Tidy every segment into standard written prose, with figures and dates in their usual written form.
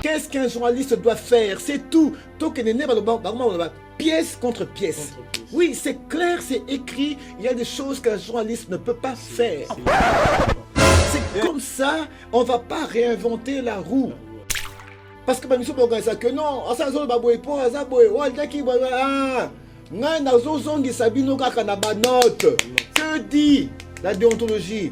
Qu'est-ce qu'un journaliste doit faire? C'est tout. Pièce contre pièce. Oui, c'est clair, c'est écrit. Il y a des choses qu'un journaliste ne peut pas faire. C'est comme ça, on ne va pas réinventer la roue. Parce que nous sommes organisés que non, ça zone baboué pour ça boy, walta qui boy ah, nga na zozongi sabino kaka na ba note. Que dit la déontologie?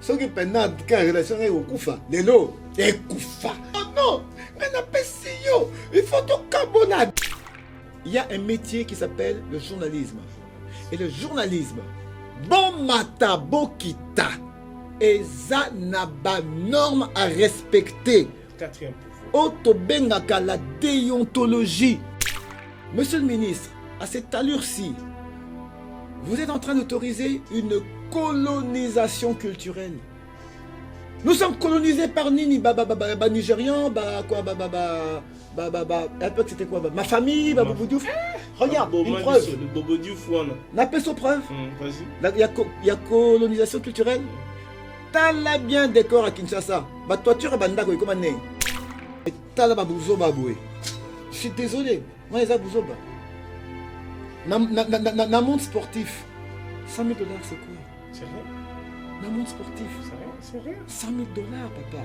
Ce qui pendant que relation est au kufa, lelo et kufa. Oh non, nga pas yo, il faut tout carbonade. Il y a un métier qui s'appelle le journalisme. Et le journalisme, bon mata bokita, et ça n'a pas norme à respecter. Quatrième pouvoir. Otobengaka la déontologie. Monsieur le ministre, à cette allure-ci, vous êtes en train d'autoriser une colonisation culturelle. Nous sommes colonisés par Nini, Nigérian, c'était quoi? Ma famille, Bobo Diouf. Regarde, une preuve. Bobo Diouf, n'a pas sa preuve. Vas-y. Il y a colonisation culturelle. T'as bien décor à Kinshasa. Bah toi tu rebanda quoi comment né. T'as la babouzo baboué. Je suis désolé. Moi les abouzoba. Na monde sportif. 100 000 $, c'est quoi? C'est rien. Na monde sportif. C'est rien. 100 000 $, papa.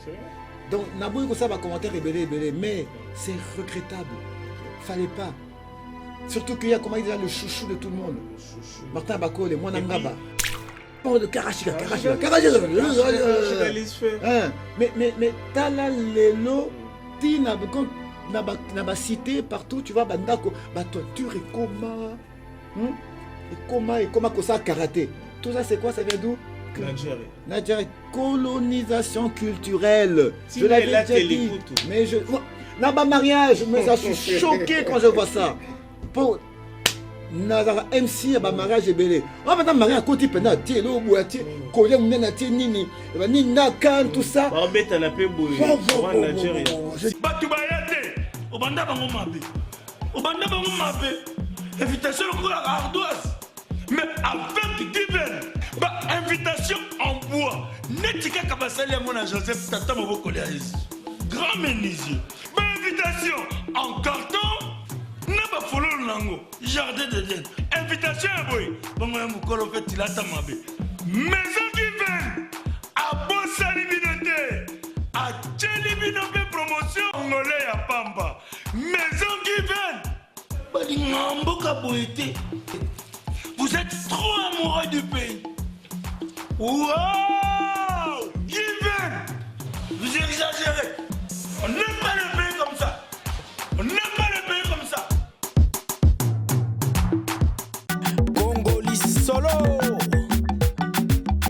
C'est rien. Donc Naboui comme ça va commentaire ébélé, mais c'est regrettable. Fallait pas. Surtout qu'il y a comment il dit le chouchou de tout le monde. Martin Bakole, moi Nangaba. Oh, le Karachika. Mais t'as là les lots, tu n'as cité partout, tu vois, Bandako, bah toi, tu et comment que ça karaté. Tout ça, c'est quoi? Ça vient d'où? Nigeria. Colonisation culturelle. Je l'avais déjà dit. Mais je. Naba mariage, mais ça, je suis choqué quand je vois ça. Pour. Nazara MC à mariage et belé. On va marier à côté pendant tiens l'eau boîtier, collier ou nana tiens nini, nina can tout ça. On met un appel boy. Nigeria. Batubayate, au banda bango mabe. Au banda bango mabe. Invitation au ardoise. Mais avec divers. Bah invitation en bois. Netika kabasali à mon Joseph Tata Moboko Léaïs. Grand menuisier. Bah invitation en carton. Naba follow nango jardin de Dieu. Invitation à boy. Bongo ya mukolo fait tilata mabe. Maison qui vient à Bossa Libinote. À Tchelibinote promotion angolais à Pamba. Maison qui vient. Bali ngambo kaboité. Vous êtes trop amoureux du pays. Wow! Given! Vous exagérez. On n'aime pas le pays comme ça. On n'aime pas le pays comme ça.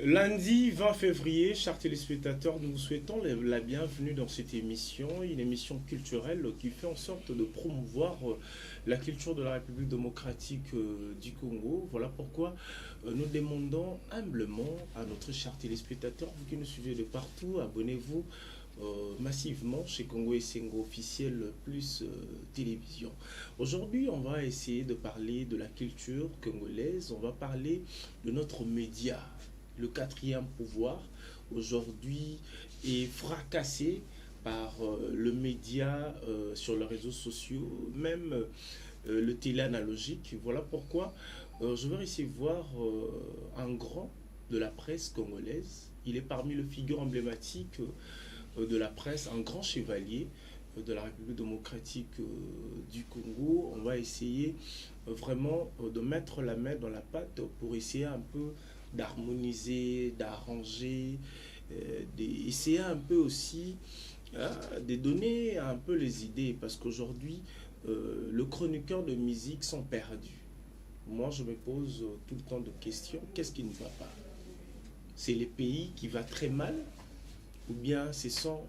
Lundi 20 février, chers téléspectateurs, nous vous souhaitons la bienvenue dans cette émission, une émission culturelle qui fait en sorte de promouvoir la culture de la République démocratique du Congo. Voilà pourquoi nous demandons humblement à notre chers téléspectateurs, vous qui nous suivez de partout, abonnez-vous massivement chez Congo Essengo officiel plus télévision. Aujourd'hui, on va essayer de parler de la culture congolaise, on va parler de notre média. Le quatrième pouvoir, aujourd'hui, est fracassé par le média sur les réseaux sociaux, même le télé analogique. Voilà pourquoi je vais recevoir un grand de la presse congolaise. Il est parmi les figures emblématiques de la presse, un grand chevalier de la République démocratique du Congo. On va essayer vraiment de mettre la main dans la pâte pour essayer un peu d'harmoniser, d'arranger, d'essayer un peu aussi de donner un peu les idées, parce qu'aujourd'hui, les chroniqueurs de musique sont perdus. Moi, je me pose tout le temps de questions. Qu'est-ce qui ne va pas? C'est les pays qui va très mal, ou bien ce sont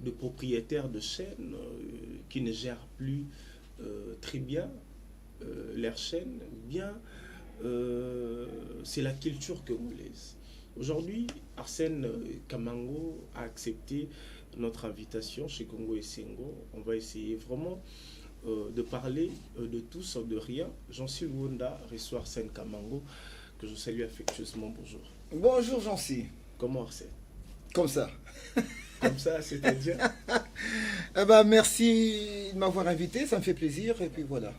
des propriétaires de chaînes qui ne gèrent plus très bien leurs chaînes, ou bien c'est la culture congolaise. Aujourd'hui, Arsène Kamango a accepté notre invitation chez Congo Essengo. On va essayer vraiment de parler de tout sans de rien. Jean-Cy Wonda reçoit Arsène Kamango, que je salue affectueusement. Bonjour. Bonjour Jean-Cy. Comment Arsène? Comme ça. Comme ça, c'est-à-dire? Eh ben, merci de m'avoir invité, ça me fait plaisir. Et puis voilà,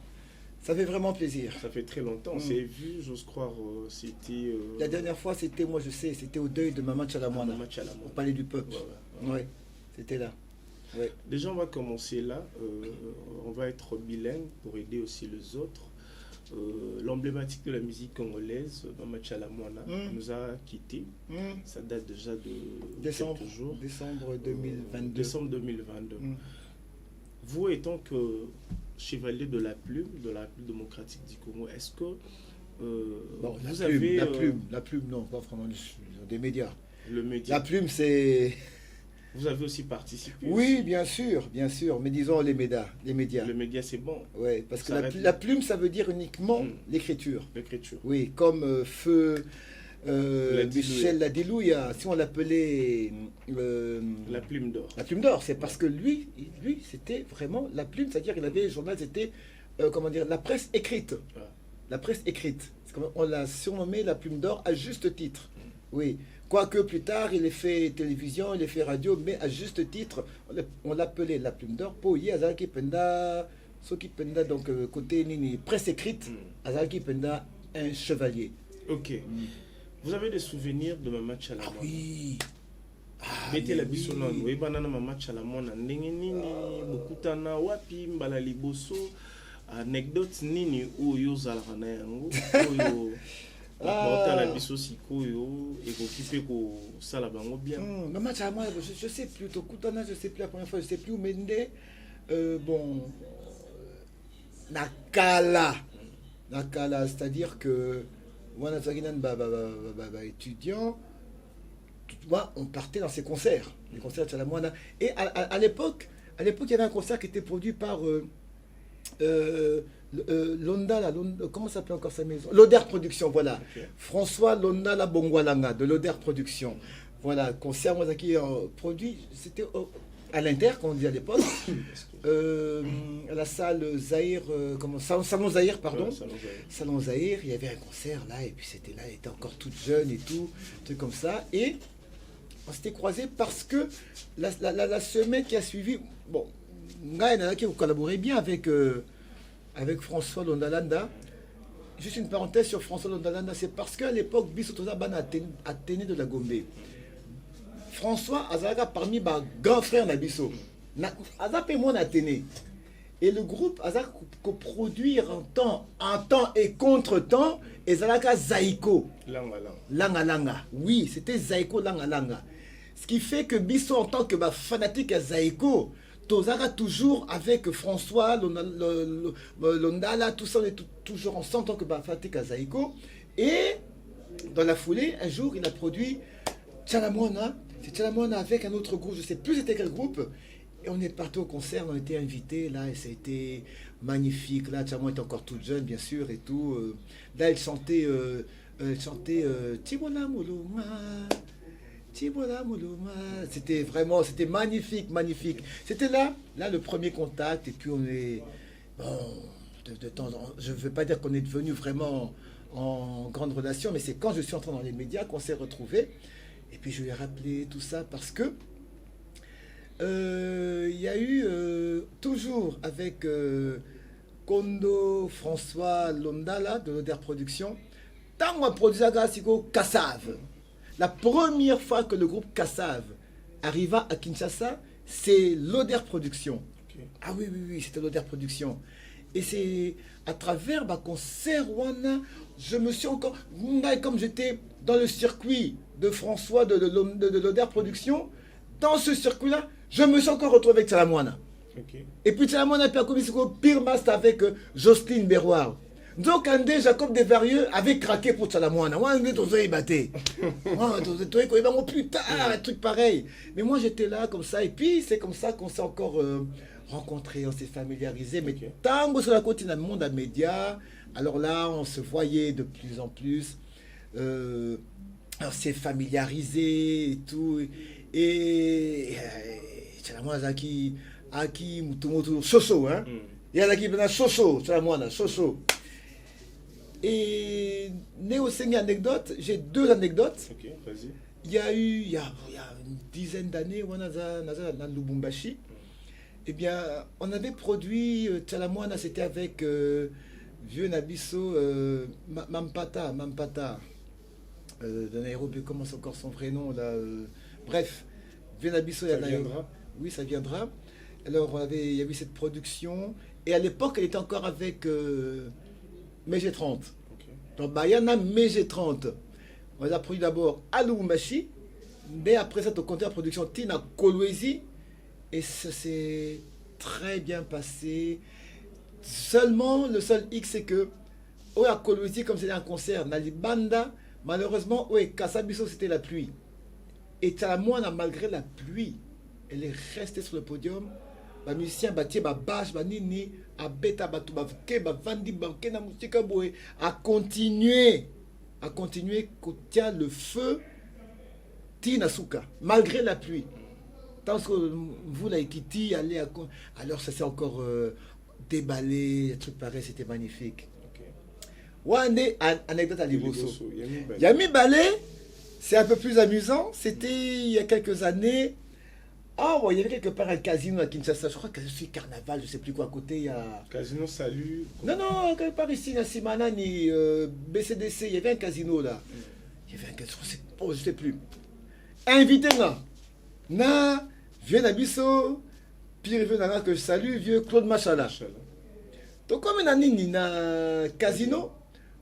ça fait vraiment plaisir. Ça fait très longtemps, on s'est vu, j'ose croire, c'était... La dernière fois, c'était, moi je sais, c'était au deuil de Maman Tchalamwana, Maman Tchalamwana. au Palais du Peuple. Ouais, c'était là. Ouais. Déjà, on va commencer là. On va être bilingue pour aider aussi les autres. L'emblématique de la musique congolaise, Maman Tchalamwana, nous a quittés. Ça date déjà de décembre, quelques jours. Décembre 2022. Décembre 2022. Vous, étant que chevalier de la plume démocratique du Congo, est-ce que bon, vous la plume, avez... la plume, non, pas vraiment des médias. Le média. La plume, c'est... Vous avez aussi participé. Oui, aussi. bien sûr, mais disons les médias. Le média, c'est bon. Oui, parce que Ça la plume, ça veut dire uniquement l'écriture. L'écriture. Oui, comme Feu, Michel la Ladilouia, si on l'appelait... la plume d'or. La plume d'or, c'est parce que lui c'était vraiment la plume, c'est-à-dire qu'il avait le journal, c'était, comment dire, la presse écrite. La presse écrite. On l'a surnommé la plume d'or à juste titre. Oui. Quoique plus tard, il est fait télévision, il est fait radio, mais à juste titre, on l'appelait la plume d'or. Pour y Azaki Penda, Soki Penda, donc côté Nini, presse écrite, Azaki Penda, un chevalier. Ok. Vous avez des souvenirs de Maman Tchalamwana? Oui. Mettez la biso non, oui, banana Maman Tchalamwana, ndenge nini, bokutana wapi, mbala liboso, anecdote nini oyo zalaka na yango, oyo la biso sikoyo ekokipe ko sala bango bien. Maman Tchalamwana, je sais plus, tokutana, je sais plus la première fois, je sais plus où mende, bon, Nakala, c'est-à-dire que moi, étudiant, on partait dans ces concerts, les concerts de Tchalamwana. Et à l'époque, il y avait un concert qui était produit par Londa, comment s'appelait encore sa maison? L'Oder Production, voilà. Okay. François Londa la Bongwalanga de l'Oder Production. Voilà, concert moi qui produit, c'était à l'Inter, comme on dit à l'époque, à la salle Zahir, Salon Zahir, pardon. Ouais, Salon Zahir, il y avait un concert là, et puis c'était là, elle était encore toute jeune et tout, un truc comme ça. Et on s'était croisés parce que la semaine qui a suivi, bon, qui collaborait bien avec François Londalanda. Juste une parenthèse sur François Londalanda, c'est parce qu'à l'époque, Bissotoza Bana Athénée de la Gombe. François Azaka parmi mes grands frères Nabiso. Azaka et moi Athénée. Et le groupe Azaka coproduire en temps et contre-temps, et Zalaka Zaïko. Langa Langa. Oui, c'était Zaïko Langa Langa. Ce qui fait que Bisso, en tant que fanatique à Zaïko, Tozara toujours avec François, Londala, tout ça, on est toujours ensemble en tant que fanatique à Zaïko. Et dans la foulée, un jour, il a produit Tchalamwana. C'est Tchalamwana avec un autre groupe, je ne sais plus c'était quel groupe. Et on est parti au concert, on a été invités, là, et ça a été magnifique. Là, Tchalamwana était encore toute jeune, bien sûr, et tout. Là, elle chantait Tibona Moulouma. C'était vraiment, c'était magnifique, magnifique. C'était là le premier contact. Et puis on est, bon, de temps en temps, je ne veux pas dire qu'on est devenu vraiment en grande relation, mais c'est quand je suis entré dans les médias qu'on s'est retrouvés. Et puis je lui ai rappelé tout ça parce que il y a eu toujours avec Kondo, François Londala de l'Oder Production, tant on produisait Kassav. La première fois que le groupe Kassav arriva à Kinshasa, c'est l'Oder Production. Okay. Ah oui, c'était l'Oder Production. Et c'est à travers concert Wana, je me suis encore, comme j'étais dans le circuit de François de l'Oder Production, dans ce circuit-là, je me suis encore retrouvé avec Tchalamwana. Okay. Et puis Tchalamwana a commis pire master avec Jocelyne Berroir. Donc André Jacob Desvarieux avait craqué pour Tchalamwana. Moi, on est batté. Putain, un truc pareil. Mais moi, j'étais là comme ça. Et puis, c'est comme ça qu'on s'est encore rencontrés, on s'est familiarisés. Mais tant que sur la côte, dans le monde à médias, alors là, on se voyait de plus en plus. On s'est familiarisés et tout. Et Tchalamwana, Aki, Mutumotu, Soso, hein. Il y a qui est Soso, Tchalamwana, Soso. Et Néo Sengi anecdote, j'ai deux anecdotes. Ok, vas-y. il y a une dizaine d'années, on a dans Lubumbashi. Eh bien, on avait produit Tchalamwana, c'était avec Vieux Nabiso, Mampata, de Nairobi, comment c'est encore son vrai nom là bref, Vieux Nabiso, ça viendra. Oui, ça viendra. Alors, il y avait cette production, et à l'époque, elle était encore avec Mg30. Ok. Donc, il y en a Mg30. On les a produit d'abord à Lubumbashi, mais après ça, au compteur de production, Tina Kolwezi. Et ça s'est très bien passé. Seulement, le seul X, c'est que, à Kolwezi, comme c'était un concert, dans les bandas, malheureusement, Kassabiso, c'était la pluie. Et Tchalamwana, malgré la pluie, elle est restée sur le podium. Les musiciens battiez ba bâche, ba nini, a beta ba tout ba ke ba vandi ba ke na musique boé, à continuer, qu'on tient le feu Tinasuka, malgré la pluie. Tant que vous, la Ekiti, allez à... Alors, ça s'est encore déballé, des trucs pareils, c'était magnifique. One anecdote à Liboso. Yami Balé, c'est un peu plus amusant. C'était il y a quelques années. Ah, il y avait quelque part un casino à Kinshasa. Je crois que c'est Carnaval, je ne sais plus quoi, à côté. Il y a... Casino Salut. Non, quelque part ici, à Simanani, BCDC, il y avait un casino là. Il y avait un casino, je ne sais plus. Invité là. Na, vieux Nabiso, pire vieux Nana que je salue, vieux Claude Machala. Donc comme on a nini na casino,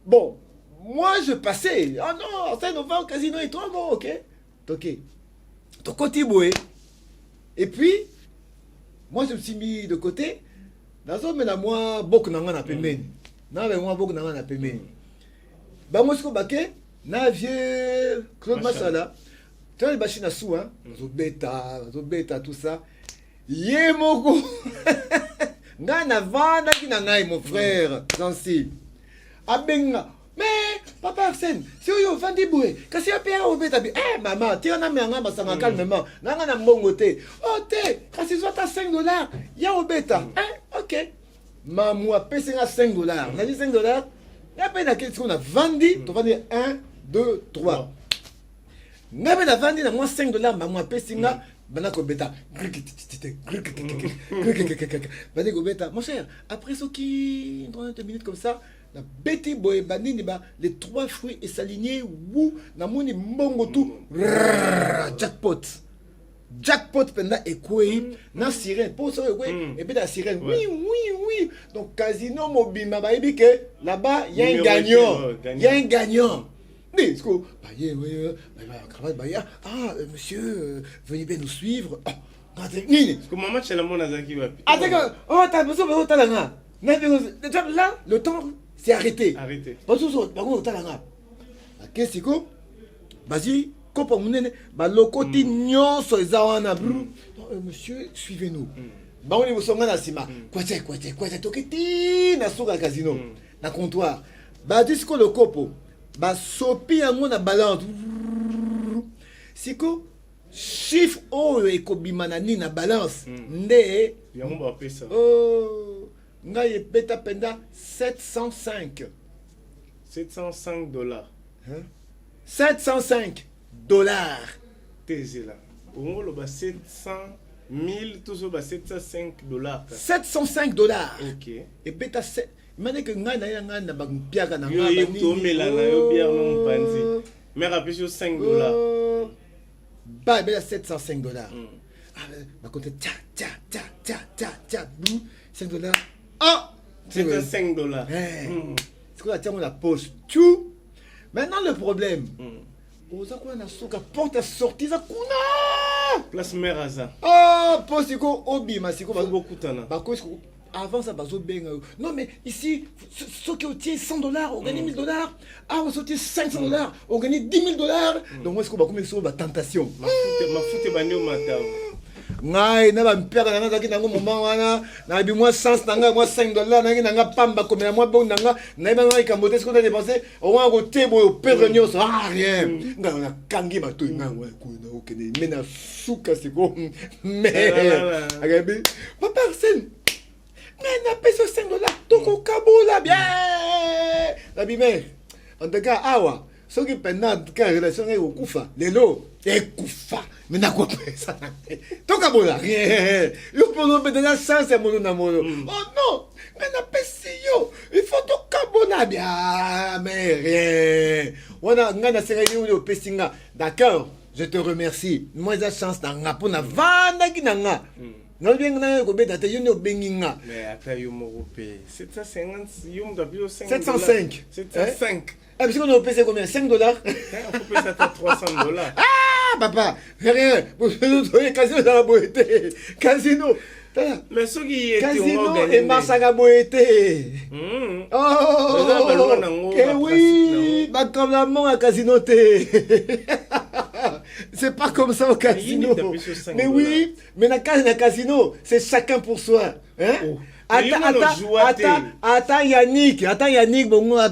bon, moi je passais, oh non, on va au casino et toi, bon, ok. Donc côté boué. Et puis, moi je me suis mis de côté, dans un moment, moi, beaucoup n'en a pas mené. Non, mais moi, beaucoup n'en a pas mené. Bah, moi, je suis baqué, na vieux Claude Machala. Tu vois les machines à sous, hein, Zobeta, tout ça. Yemoko. Ngana vanda qui nangai, mon frère, Zansi. Abenga. Mais, papa Arsène, si vous vendez boué, quand c'est un père au bêta, maman, tu en as mis un gars, ça m'a calmement. Nana mbongote. Oh, quand c'est soit à $5, il y a au bêta. Ok. Maman, paye 5 $. On a dit $5. Il y a peine à quel qu'on a vendu, tu vas dire 1, 2, 3. Ngabe na vandi na moi $5 maman pesinga bana ko beta bana ko beta mon cher après ce qui dans 20 minutes comme ça la beti boy banini ba les 3 fruits et s'aligner ou na moni mbongo tout jackpot penda ekwe na sirène pour ça ekwe et puis la sirène oui donc casino mobima ba ebike là-bas il y a un gagnant. Monsieur, venez bien nous suivre. Là, le temps s'est arrêté. Monsieur, suivez-nous. Na comptoir. Badisco le copo. Ba sopi yango na balance. Siko chiffre oyo ekobima ni na balance. Nde yango ba pesa. Oh, ngai beta penda $705. $705. Hein? $705. Tezela. Ongo lo ba 700,000 tout ça ba $705. $705. OK. Et beta 7 Mane que ngai na ba mpiaka na ngaba ni to mela na yo bière non panzi mais rappelez sur $5 ba bela $705 ba compte ta $5 ah c'est $5 c'est quoi tiens la poche tout maintenant le problème oza quoi na soka porte sortie za kuna place Meraza ah posiko obi masiko ba beaucoup tana ba ko avant ça, non mais ici, ceux qui ont $100, on gagne $1,000. Ah, on a sauté $500, on gagne $10,000. Donc moi, est-ce qu'on va commencer sur la tentation? Ma foute bani au matin. Ngai na ba mpera na ngaki nango moment wana na bi moi $100 nanga moi $5 nangi nanga pamba comme moi bon nanga na ba ngai kambote ce qu'on a dépensé au moins côté bo perdre nyos rien nga na kangi ba to nga wa ko na okene mena suka c'est go mais agabi papa Arsène mais n'a pas $5 donc au cabo là bien la bimé en tout cas awa Ce qui pendant la relation est au Koufa, les lots, et Koufa, mais n'a quoi ça. Tant qu'à bon, rien. Yo pour nous donner la chance à mon amour. Oh non, mais n'a pas yo. Il faut tout cabona bien, mais rien. On a serré au pestinga. D'accord, je te remercie. Moi, j'ai la chance d'en pour na vanda qui n'a. Non bien na ko beta te yo benginga. Mais attends yo mo paye 750 yo mo doit 705. 705. Ah, parce qu'on a payé combien? 5 dollars? On peut payer ça à 300 $. Ah, papa, rien. Vous avez casino dans la boîte. Casino. Mais ceux qui étaient Casino et Massaga boîte. Oh, eh oui, bah comme la main à casino. C'est pas comme ça au casino. Mais oui, mais dans le casino, c'est chacun pour soi. Hein? Attends Yannick, bon, a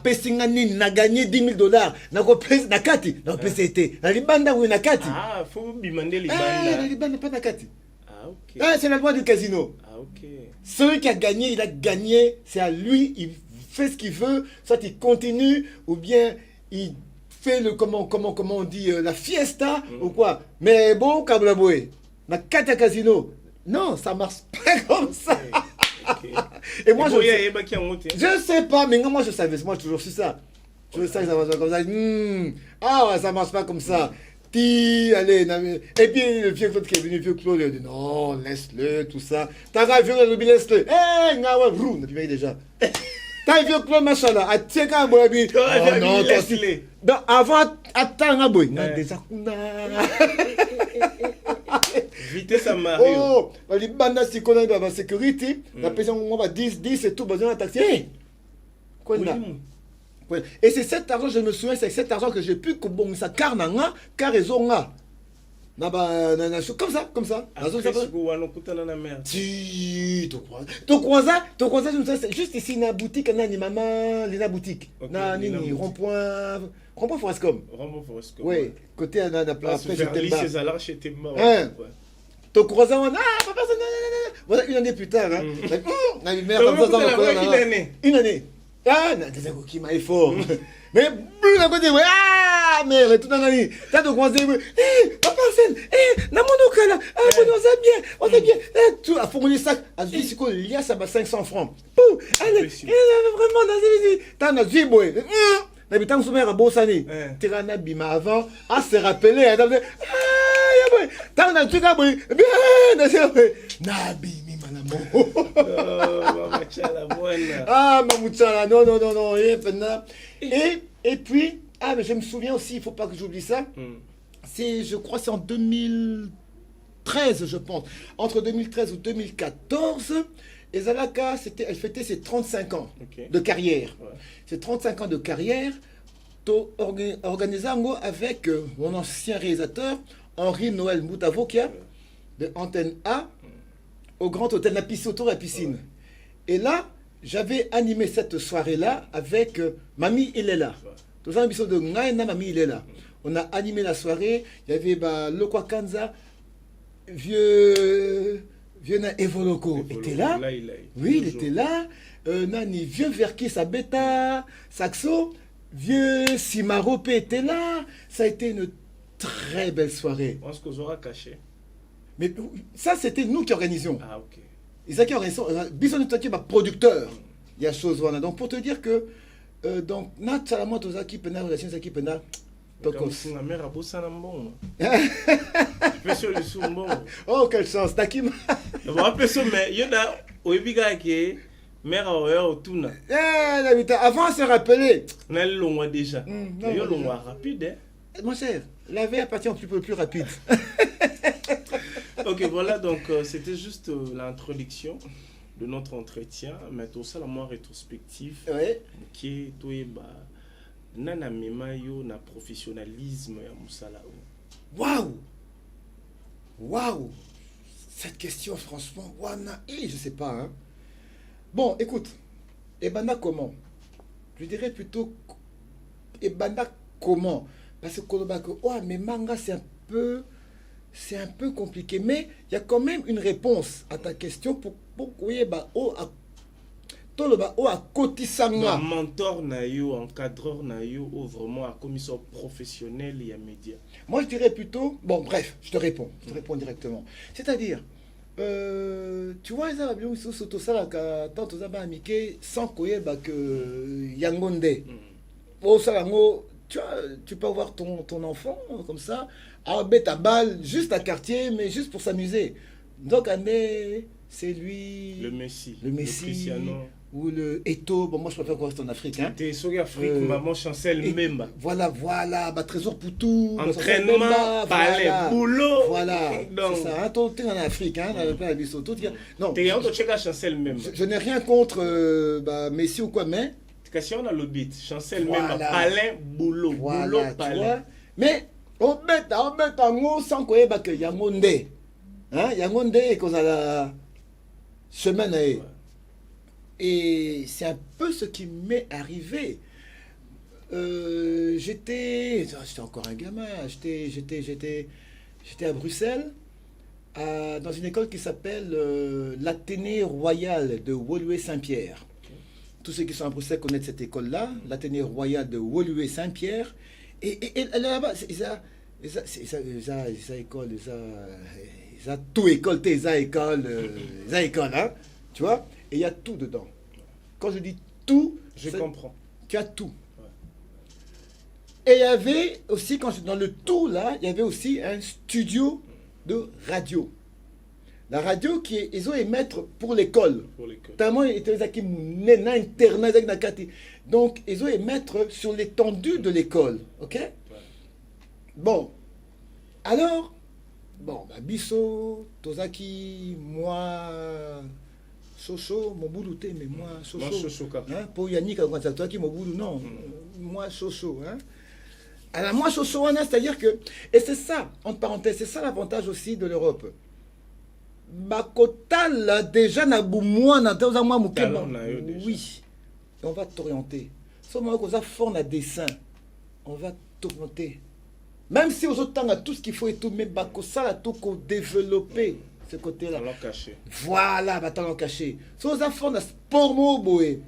Pessingani, n'a gagné 10 000 $. N'a kati, n'a PCT. La Libanda ou n'a kati. Ah, faut demander Libanda. La Libanda pas n'a kati. Ah, ok. Ah, c'est la loi du casino. Ah, ok. Celui qui a gagné, il a gagné, c'est à lui, il fait ce qu'il veut, soit il continue, ou bien il fait le, comment on dit, la fiesta, ou quoi. Mais bon, Kablaboé, n'a kati à casino. Non, ça marche pas comme ça. Okay. Et moi, je sais pas, mais moi je savais, moi j'ai toujours su ça. Je sais que ça marche pas comme ça. Ah ouais, ça marche pas comme ça. Allez, et puis le vieux Claude qui est venu, le vieux Claude, il a dit non, laisse-le, tout ça. T'as un vieux Claude, laisse-le. Eh, ngawa, vrou, on a payé déjà. T'as un vieux Claude, machin là, à Tieka, Boabi. Oh non, laisse-le. Avant, attends, un boy. Déjà, vitesse à Mario. Oh, les bandes si qu'on a la sécurité, la personne on va 10 et tout besoin de taxi. Quoi là? Et c'est cet argent, je me souviens, c'est cet argent que j'ai pu que bon ça car nanga, car ils ont là. Comme ça. Si, tu crois ça, c'est juste ici na boutique na ni maman, les na boutique. Na ni rond-point Forestcom. Oui, côté à la place chez Temba. Tu crois ça, ah, papa, voilà une année plus tard, hein. Une année. Ah, qui m'a fort. Mais plus d'un côté, ah, mais tout en année. T'as de croiser, papa, Namonokala, on est bien, tout a fourni ça, à Zisiko, il y a ça, 500 francs. Pouh, allez, vraiment, dans t'as un ziboé. N'habitant sous mer à Bossani, Tirana Bima avant, à se rappeler, à t'as un truc à boy, bien, Nabi, ah, Mamouchala, non, et puis, ah, mais je me souviens aussi, il ne faut pas que j'oublie ça, je crois c'est en 2013, je pense, entre 2013 ou 2014, et Zalaka, elle fêtait ses 35 ans de carrière. Ouais. Ses 35 ans de carrière, organisé avec mon ancien réalisateur, Henri Noël Moutavokia, de Antenne A, au Grand Hôtel Napissi, autour de la piscine. Et là, j'avais animé cette soirée-là avec Mamie Ilela. Tout ça, de Ngaïna, Mamie Ilela. On a animé la soirée, il y avait Lokwa Kanza, vieux na Evoloko était là. Oui, il était là. Nani, vieux Verki Sabeta, Saxo, vieux Simarope était là. Ça a été une très belle soirée. Je pense qu'on aura caché. Mais ça, c'était nous qui organisions. Ah, ok. Ils ont qui organisé. Bison Taki, producteur. Il y a chose. Donc, pour te dire que, donc, Nat Salamot, aux équipes, les relations équipes, oh, quelle chance, Takim. Avant, on s'est rappelé. On a le long déjà. Le long rapide. Mon cher, la vie appartient au plus rapide. Ok, voilà, donc c'était juste l'introduction de notre entretien. Mais tout ça, la moins rétrospective. Qui est tout nana memayo na professionnalisme ya musala. Waouh, cette question franchement je sais pas hein. Bon, écoute, Ebanda comment? Je dirais plutôt Ebanda comment? Parce que mais manga c'est un peu compliqué, mais il y a quand même une réponse à ta question pour toloba o akotisanga mentor na yo, encadreur na yo, ou vraiment à commission professionnelle et à médias. Moi je dirais plutôt, bon bref, je te réponds directement. C'est-à-dire, tu vois, ça va bien surtout ça là, tant aux abats amicés, sans koyeba que yangonde. Oh ça tu peux avoir ton enfant comme ça, à bête à balle, juste à quartier, mais juste pour s'amuser. Donc année, c'est lui. Le Messi. Le Cristiano. Ou le Eto, bon moi je préfère qu'on reste en Afrique. Hein. T'es sur l'Afrique, maman chancelle même. Voilà, bah, trésor pour tout. Entraînement, palais, boulot. Voilà, c'est ça. Hein, t'es en Afrique, hein, dans le plein abysso. Non, chancelle même. Je n'ai rien contre bah, Messi ou quoi, mais. Si on a le beat, chancelle même, palais, boulot, voilà, boulot, palais. Mais, on met en haut sans qu'on ait que Yangonde. Hein, Yangonde est qu'on a la semaine. Et c'est un peu ce qui m'est arrivé. J'étais encore un gamin. J'étais à Bruxelles, dans une école qui s'appelle l'Athénée Royal de Woluwe-Saint-Pierre. Tous ceux qui sont à Bruxelles connaissent cette école-là, l'Athénée Royal de Woluwe-Saint-Pierre. Et là-bas, ils école, tout école, hein, tu vois. Et il y a tout dedans. Quand je dis tout, je comprends. Tu as tout. Ouais. Et il y avait aussi, dans le tout là, il y avait aussi un studio de radio. La radio ils ont émettre pour l'école. Tellement ils étaient internet. Donc ils ont émettre sur l'étendue de l'école. Ok? Ouais. Bon. Alors, Bisso, Tozaki, moi. Soso, mon boulot, mais moi, Soso. Hein, pour Yannick, toi qui mon boulot, non. Moi, Soso. Hein. Alors, moi, Soso, c'est-à-dire que. Et c'est ça, entre parenthèses, c'est ça l'avantage aussi de l'Europe. Bakotal, déjà, na boumouan, na teza moi, mouké. Oui. Et on va t'orienter. Sauf qu'on a fort na dessin. On va t'orienter. Même si aux autres temps, on a tout ce qu'il faut et tout, mais Bakosal a tout qu'on développer. Ce côté-là. Talent caché. Voilà, talent caché. Si vous avez fait un sport mobile,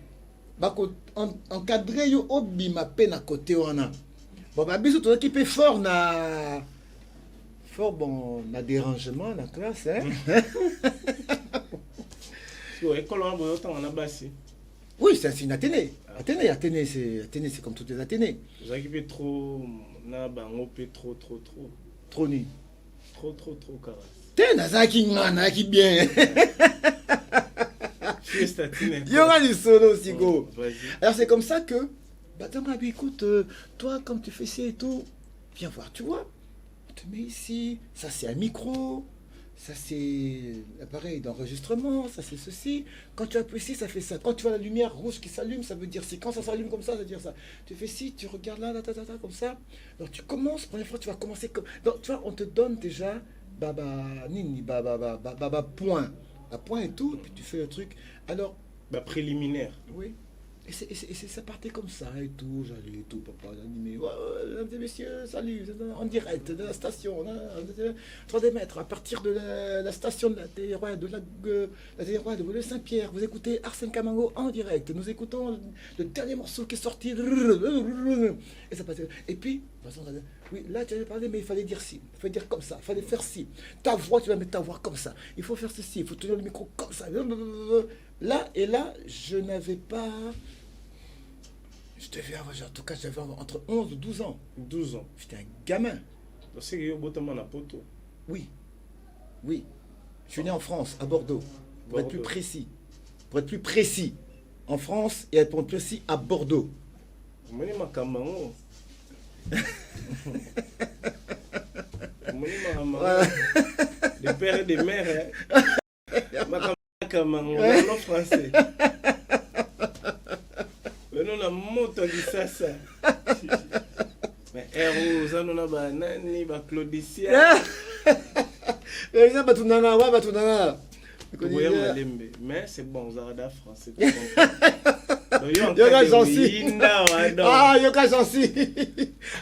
encadré yo obima pe na côté wana. Bon bah biso tout qui peut fort na dérangement na classe hein. Oui, c'est une Athénée. Athénée c'est comme toutes les Athénées. Vous avez trop na bango pe trop. Trop ni. Trop carré. T'es nazaki ngana qui bien. Il y aura du solo aussi go. Alors c'est comme ça que écoute, toi comme tu fais ci et tout, viens voir, tu vois. On te met ici, ça c'est un micro, ça c'est l'appareil d'enregistrement, ça c'est ceci. Quand tu appuies ici, ça fait ça. Quand tu vois la lumière rouge qui s'allume, ça veut dire si. Quand ça s'allume comme ça veut dire ça. Tu fais ci, tu regardes là, comme ça. Alors tu commences, première fois tu vas commencer comme. Donc tu vois, on te donne déjà point et tout, et puis tu fais le truc. Alors, préliminaire. Oui. Et ça partait comme ça et tout, j'allais et tout, papa, animé. Mesdames et messieurs, salut, en direct de la station, 3 mètres, à partir de la station de la Télé-Roi de Woluwe-Saint-Pierre, vous écoutez Arsène Kamango en direct. Nous écoutons le dernier morceau qui est sorti. Et ça passait. Et puis, oui, là tu avais parlé, mais il fallait dire ci, il fallait dire comme ça, il fallait faire ci. Ta voix, tu vas mettre ta voix comme ça. Il faut faire ceci, il faut tenir le micro comme ça. Là, je n'avais pas. Je devais avoir, en tout cas, j'avais entre 11 et 12 ans. 12 ans. J'étais un gamin. C'est que vous poto. Oui. Je suis né en France, à Bordeaux. Pour être plus précis. En France et être plus précis à Bordeaux. Des pères et des mères. Non français. On a moto de ça. Mais Eros, on a banani, Claudicia. Mais c'est bon, Zarada français. Yoga Jansi. Yoga Jansi.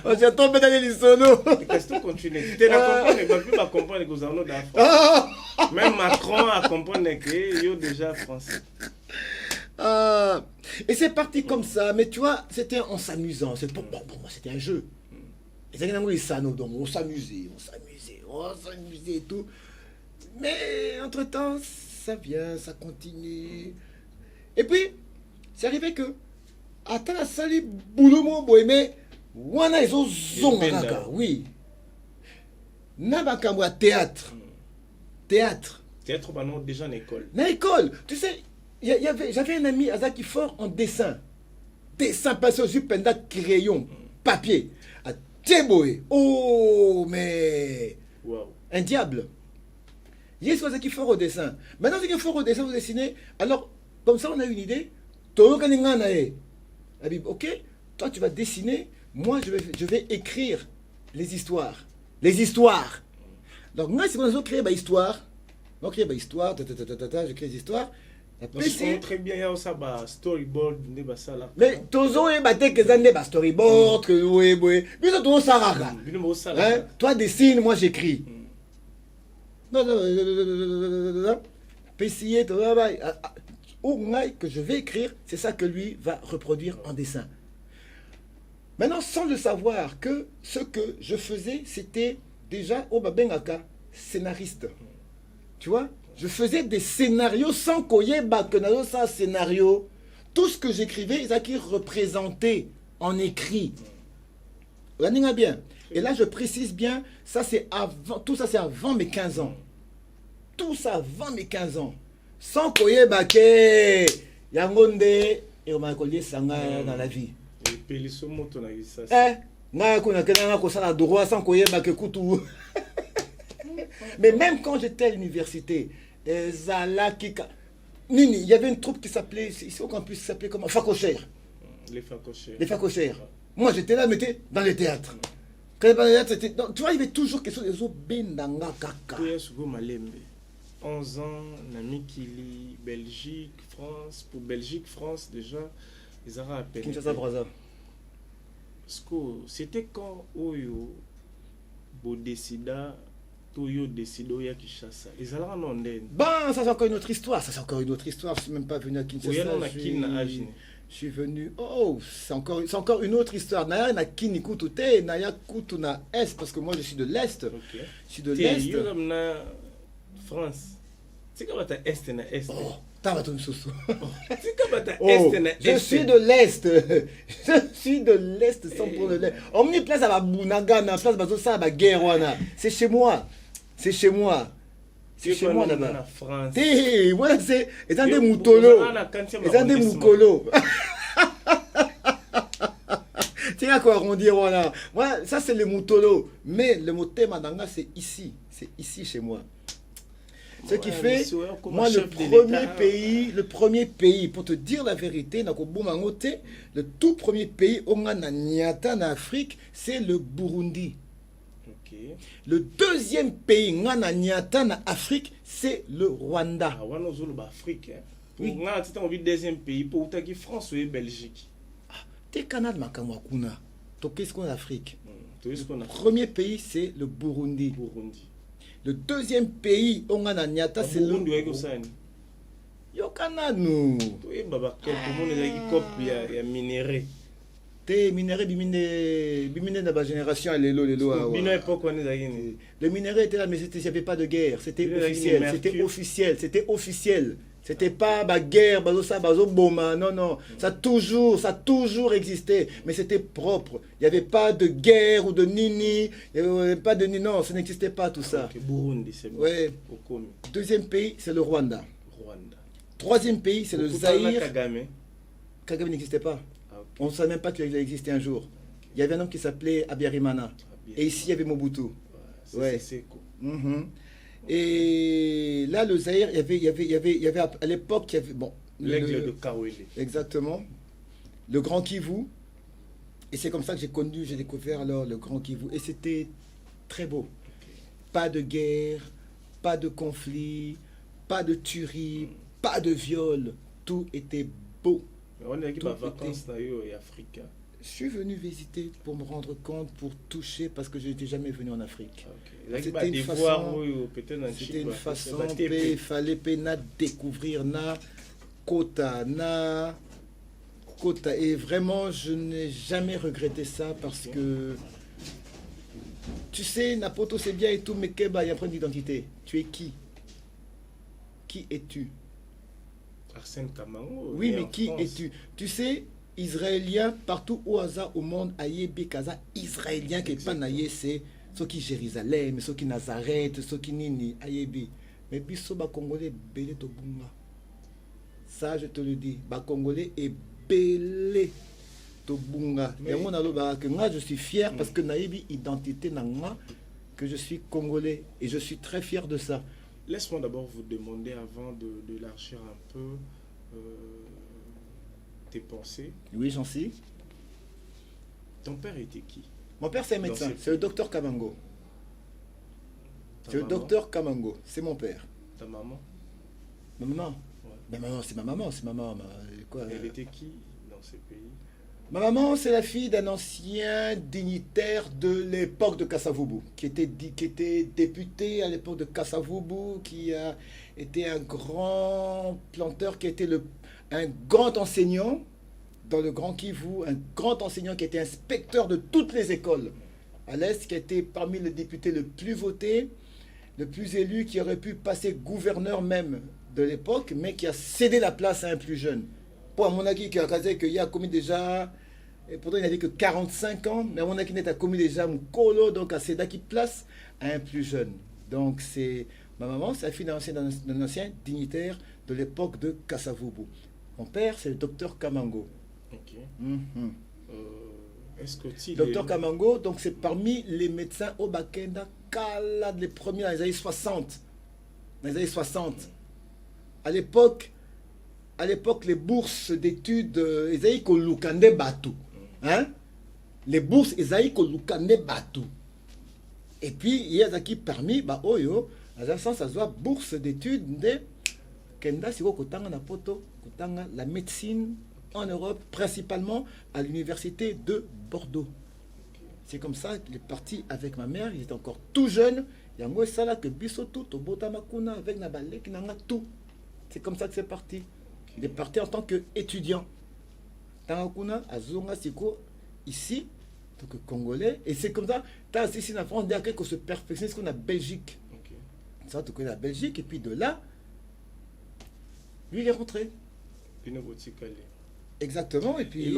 On s'est tombé dans les sonos. Qu'est-ce que tu continues? Tu ne peux plus comprendre que vous en avez d'Afrique. Même Macron a compris que yo déjà français. Ah, et c'est parti comme ça, mais tu vois, c'était en s'amusant. Pour moi, c'était un jeu. Et c'est donc on s'amusait et tout. Mais entre-temps, ça vient, ça continue. Et puis, c'est arrivé que, attends la sali boulot mais wana ils ont zonga, oui. Nabakamwa théâtre. Théâtre, déjà en école. Dans l'école, tu sais, j'avais un ami Azaki fort en dessin. Dessin passé aux yeux, penda, crayon, papier. À Tcheboé. Oh, mais. Wow. Un diable. Yes, Azaki fort au dessin. Maintenant, c'est qu'il fort au dessin, vous dessinez. Alors, comme ça, on a une idée. Ok, toi, tu vas dessiner. Moi, je vais écrire les histoires. Les histoires. Donc, moi, si on a créé une histoire, on crée une histoire, je crée des histoires. Donc, je très bien, il y a aussi un storyboard. Mais, tozo et batte que zande ba storyboard, que oui, oui. Mais ça, tout ça, hein? Toi, dessine, moi, j'écris. Non, PCA, que je vais écrire, c'est ça que lui va reproduire en dessin. Maintenant, sans le savoir que ce que je faisais, c'était déjà au Babengaka, scénariste. Tu vois, je faisais des scénarios sans koyeba que dans ça scénario. Tout ce que j'écrivais, ils ont représenté en écrit. Regardez bien. Et là, je précise bien, ça c'est avant, tout ça c'est avant mes 15 ans. Tout ça avant mes 15 ans. Sans koyeba que yangonde et on m'a collé sanga dans la vie. Mais même quand j'étais à l'université, il y avait une troupe qui s'appelait, ici au campus, qui s'appelait comment? Facochères. Les facochères. Les facochères. Moi j'étais là, mais dans le théâtre. Tu vois, il y avait toujours quelque chose de bendanga kaka. 11 ans, Namikili, Belgique, France. Pour Belgique, France, déjà, ils avaient appelé. Kinshasa, Brazza. C'était quand Oyo, Bo décida, Toyo décida, Oya Kinshasa. Ils allaient en Ondaine. Bon, ça c'est encore une autre histoire. Je ne suis même pas venu à Kinshasa. Je suis venu. Oh, c'est encore une autre histoire. Naya na Kini Kutute, Naya Kutuna Est, parce que moi je suis de l'Est. Okay. Je suis de l'Est. France. C'est comme ta Est na Est. Oh, t'as ton soso. C'est comme ta Est na Est. Je suis de l'Est. Je suis de l'Est, sans pour de l'Est. On me place à la Bounaga, na place à la guerre. C'est chez moi. C'est chez moi. C'est chez moi là-bas. Moi, c'est étant des moutolo. Étant des moukolo. Tiens, quoi arrondir, voilà. Moi, ça, c'est le moutolo. Mais le mot Madanga, c'est ici. C'est ici chez moi. Ce qui fait, moi, le premier pays, pour te dire la vérité, le tout premier pays, on a en Afrique, c'est le Burundi. Okay. Le deuxième pays, on a en Afrique, c'est le Rwanda. Ah, on a Afrique. Oui. On a le deuxième pays, pour la France ou la Belgique. T'es Canada, Makamwakuna. Qu'est-ce qu'on a en Afrique? Le premier pays, c'est le Burundi. Le deuxième pays, on a Nyata, c'est le Yokananu. Oui, baba, tout le monde est cop, il y a minéré. T'es minéré, bimine de ma génération, le minerai était là, mais il n'y avait pas de guerre. C'était officiel. C'était officiel. C'était pas la guerre, non, non. Ça a toujours existé, mais c'était propre. Il n'y avait pas de guerre ou de nini, il n'y avait pas de nini, non, ça n'existait pas tout ça. Okay, Burundi, c'est ouais. Deuxième pays, c'est le Rwanda. Troisième pays, c'est le Zaïre. Kagame n'existait pas. Ah, okay. On ne savait même pas qu'il existait un jour. Okay. Il y avait un homme qui s'appelait Abiyarimana. Et ici, il y avait Mobutu. Ouais. C'est cool. Et là, le Zaïre, il y avait à l'époque, il y avait bon, l'aigle de Kawele. Exactement. Le Grand Kivu. Et c'est comme ça que j'ai découvert alors le Grand Kivu. Et c'était très beau. Okay. Pas de guerre, pas de conflit, pas de tuerie, pas de viol. Tout était beau. On est avec ma vacances et Afrique. Je suis venu visiter pour me rendre compte, pour toucher, parce que je n'étais jamais venu en Afrique. Okay. C'était une façon, il fallait découvrir, Kota, na Kota. Et vraiment, je n'ai jamais regretté ça parce que, tu sais, Napoto c'est bien et tout, mais Keba, il y a un problème d'identité. Tu es qui? Qui es-tu? Arsène Kamango. Oui, mais qui es-tu? Tu sais, Israélien, partout au hasard au monde, Aïe Kaza, Israélien qui est pas naïe, c'est ceux qui Jérusalem, ceux qui Nazareth, ceux qui Nini, Aïe. Mais Bisoba Congolais, Belé Tobunga. Ça, je te le dis. Ba Congolais est Belé Tobunga. Et moi, je suis fier parce que naïbi identité nanga que je suis Congolais. Et je suis très fier de ça. Laisse-moi d'abord vous demander, avant d'élargir un peu tes pensées. Oui, j'en suis. Ton père était qui? Mon père, c'est un médecin. C'est le docteur Kamango. C'est le docteur Kamango. C'est mon père. Ta maman? Ma maman? Ouais. Ma maman, c'est ma maman. C'est ma maman. Quoi, elle était qui dans ces pays? Ma maman, c'est la fille d'un ancien dignitaire de l'époque de Kasavubu, qui était député à l'époque de Kasavubu, qui a été un grand planteur, qui a été un grand enseignant dans le Grand Kivu, un grand enseignant qui était inspecteur de toutes les écoles à l'Est, qui a été parmi les députés le plus voté, le plus élu, qui aurait pu passer gouverneur même de l'époque, mais qui a cédé la place à un plus jeune. Pour mon avis, qui a casé qu'il a commis déjà, et pourtant il n'a dit que 45 ans, mais mon avis a commis déjà un colo, donc a cédé qui place à un plus jeune. Donc c'est ma maman, c'est la fille d'un ancien dignitaire de l'époque de Kasavubu. Mon père, c'est le docteur Kamango. Ok. Est-ce que docteur Kamango, donc c'est parmi les médecins au Bakenda Kala, les premiers dans les années 60. Dans les années 60. À l'époque, les bourses d'études, Esaïe Kolukande Batu. Hein? Les bourses Esaïe Kolukande Batu. Et puis, il y a qui parmi, bah, oyo, à la sens, ça se voit bourse d'études de Kenda, si vous kotanga na poto, kotanga la médecine en Europe, principalement à l'université de Bordeaux. C'est comme ça qu'il est parti avec ma mère, il était encore tout jeune. Il y a un ça là que Bisotou, Tobota Makuna, avec Nabalé, qui n'a tout. C'est comme ça que c'est parti. Il est parti en tant qu'étudiant. Tangakuna, Azonga Siko, ici, en tant que Congolais. Et c'est comme ça, ici en France, derrière qu'on se perfectionne, ce qu'on a Belgique. Okay. Ça, tu connais la Belgique, et puis de là, lui, il est rentré. Exactement, et puis...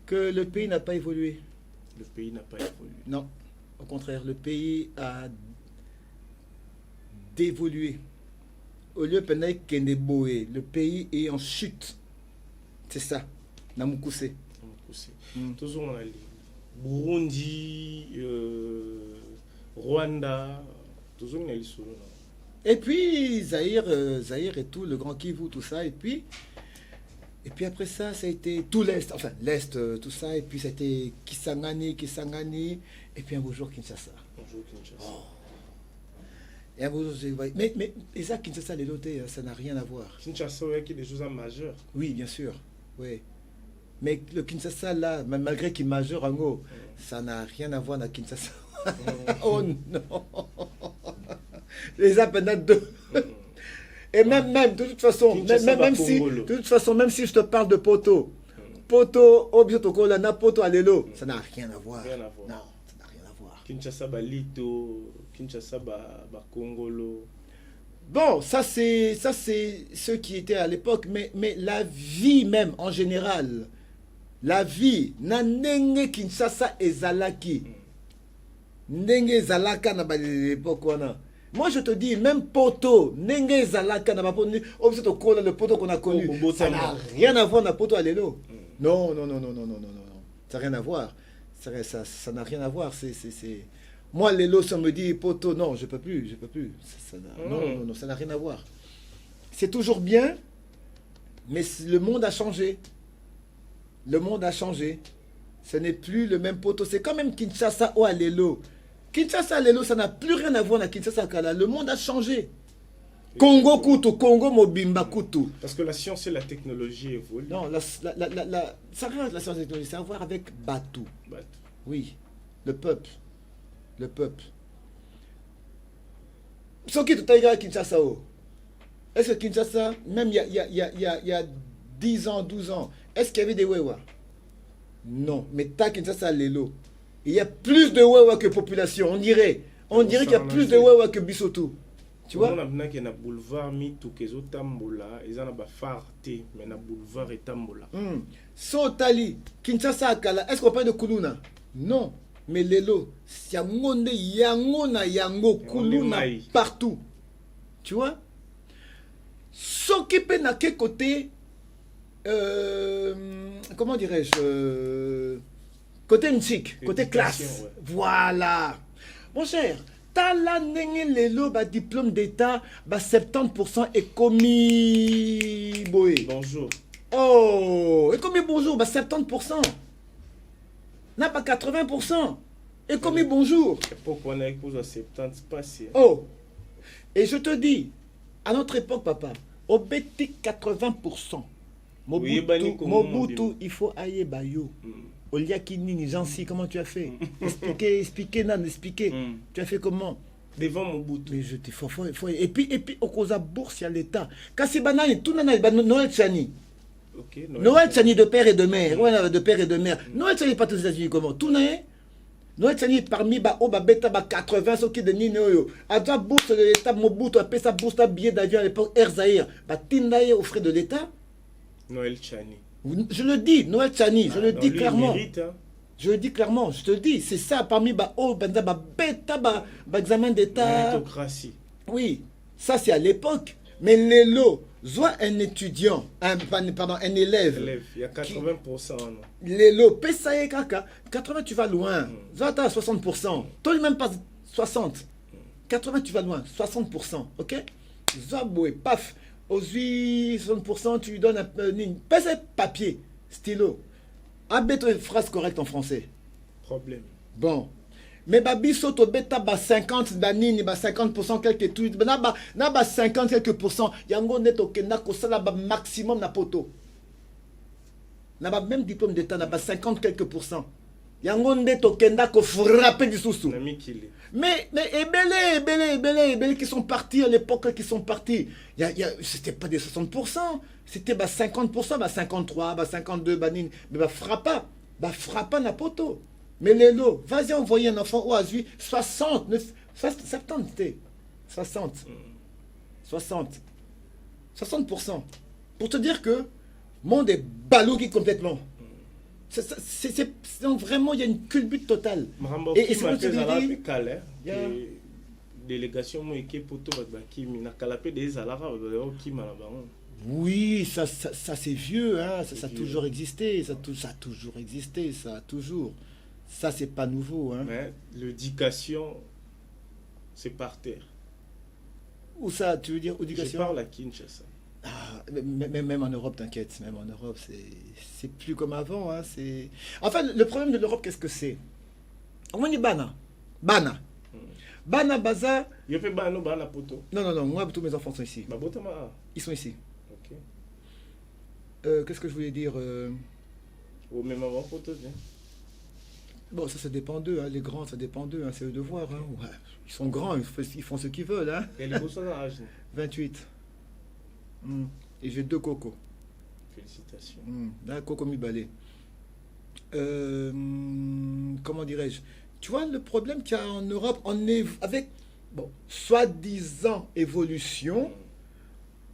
Que le pays n'a pas évolué. Le pays n'a pas évolué. Non, au contraire, le pays a dévolué. Au lieu de le pays est en chute. C'est ça. Namukuse. Toujours Burundi, Rwanda, toujours et puis Zaïre et tout, le Grand Kivu, tout ça, et puis après ça, ça a été tout l'Est, enfin l'Est, tout ça, et puis ça a été Kisangani, et puis un beau jour Kinshasa. Oh. Et un beau jour, mais et ça, Kinshasa, les lotés, ça n'a rien à voir. Kinshasa, il y a des choses majeurs. Oui, bien sûr, oui. Mais le Kinshasa, là, malgré qu'il est majeur en gros, ça n'a rien à voir avec Kinshasa. Oh non. Les appels deux. Et même, de toute façon, même si je te parle de Poto, Obioto, Lana, Poto, Alelo, ça n'a rien à voir. Non, ça n'a rien à voir. Kinshasa, Balito, Kinshasa, Kongolo. Bon, ça c'est ceux qui étaient à l'époque, mais la vie même, en général, la vie, na nenge Kinshasa ezalaki. Nenge ezalaka na l'époque wana. Moi je te dis, même Poto, nenge ezalaka na poto, le Poto qu'on a connu, ça n'a rien à voir na Poto à l'élo. Non. Ça n'a rien à voir. Ça n'a rien à voir. Moi, l'élo, ça me dit Poto, non, je peux plus. Non, ça n'a rien à voir. C'est toujours bien, mais le monde a changé. Le monde a changé. Ce n'est plus le même Poto. C'est quand même Kinshasa ou Alelo. Kinshasa Alelo, ça n'a plus rien à voir avec Kinshasa Kala. Le monde a changé. Congo Kutu, Congo Mobimba Kutu. Parce que la science et la technologie évoluent. Non, ça n'a rien avec la science et la technologie. Ça a à voir avec Batu. Oui. Le peuple. Le peuple. Ce qui est à Kinshasa, est-ce que Kinshasa, même il y a 10 ans, 12 ans, est-ce qu'il y avait des Wewa? Non. Mais ta Kinshasa, Lelo. Il y a plus de Wewa que population. On dirait qu'il y a plus de Wewa que Bisoto. Tu vois? On a un boulevard Mitou Kezo Tambola, ils ont un farté, mais un boulevard et Tambola. Sotali, Kinshasa Akala, est-ce qu'on parle de Kuluna? Non. Mais Lelo, Siamonde, Yangona, Yango, Kuluna, partout. Tu vois? S'occuper à quel côté, comment dirais-je, côté musique, côté classe. Ouais. Voilà. Mon cher, t'as là Lelo, diplôme d'état, 70% est commis. Bonjour. Oh, et commis bonjour, 70%. N'a pas 80%. Et commis bonjour. Pourquoi on a posé 70 passé? Oh, et je te dis, à notre époque, papa, au BT 80%. Mobutu, il faut ailler bayo. Oliakini, Jansi, comment tu as fait? Expliquez, Nan, expliquez. Tu as fait comment? Devant Mobutu. Mais je t'ai fort. Et puis, au cause de bourse, il y a l'État. Kasi banane, tout nana, Noël Chani. Okay, Noël Chani de père et de mère. Ouais, de père et de mère. Noël Chani pas aux États-Unis comment? Tout n'est. Noël Chani parmi beta 80 ce qui de Nino. A déjà bourse de l'État, Mobutu a payé sa bourse, billet d'avion à l'époque, Air Zahir. Tindaye aux frais de l'État. Noël Chani. Je le dis, Noël Chani, je le dis clairement. Mérite, hein. Je le dis clairement, je te le dis, c'est ça parmi beta examen d'état. Méritocratie. Oui, ça c'est à l'époque. Mais Lelo, soit un étudiant, un élève. Il y a 80%. Non. Lelo, Pessaye Kaka, 80 tu vas loin. Soit tu as 60%. Toi même pas 60. 80 tu vas loin, 60%. Ok? Zaboué, paf. Aux 60%, tu lui donnes un peu. Pessaye papier, stylo. Abête une phrase correcte en français. Problème. Bon. Mais babi soto beta 50 danini 50% quelques tweets na 50 quelques pourcents yango neto kena ko sala maximum na poto na même diplôme d'état na 50 quelques pourcents yango neto kena ko frapper du sousou. Mais ebele qui sont partis à l'époque qui sont partis c'était pas des 60%, c'était 50%, 53, 52 banine mais frappa na poto. Mais Lelo, vas-y envoyer un enfant au Azui, 60, 70, 60%. Pour te dire que le monde est balouki complètement. Donc vraiment, il y a une culbute totale. Et c'est ce que je dis. Délégation oui, ça c'est vieux, hein, ça a toujours existé, ça a toujours existé, Ça, c'est pas nouveau. Hein. Mais l'éducation, c'est par terre. Où ça, tu veux dire éducation? Je parle à Kinshasa. Ah, même en Europe, t'inquiète. Même en Europe, c'est plus comme avant. Hein, enfin, le problème de l'Europe, qu'est-ce que c'est? On dit Bana. Bana, Baza. Il fait Bana poto. Non, moi, tous mes enfants sont ici. Ils sont ici. Ok. Qu'est-ce que je voulais dire Oh, mais maman poto, bien. Bon, ça dépend d'eux, hein. Les grands, ça dépend d'eux, hein. C'est eux de voir. Hein. Ouais. Ils sont grands, ils font ce qu'ils veulent. Hein. Et les beaux sont à âge? 28. Et j'ai 2 cocos. Félicitations. Un coco mi-balé. Comment dirais-je? Tu vois, le problème qu'il y a en Europe, on est avec, soi-disant évolution,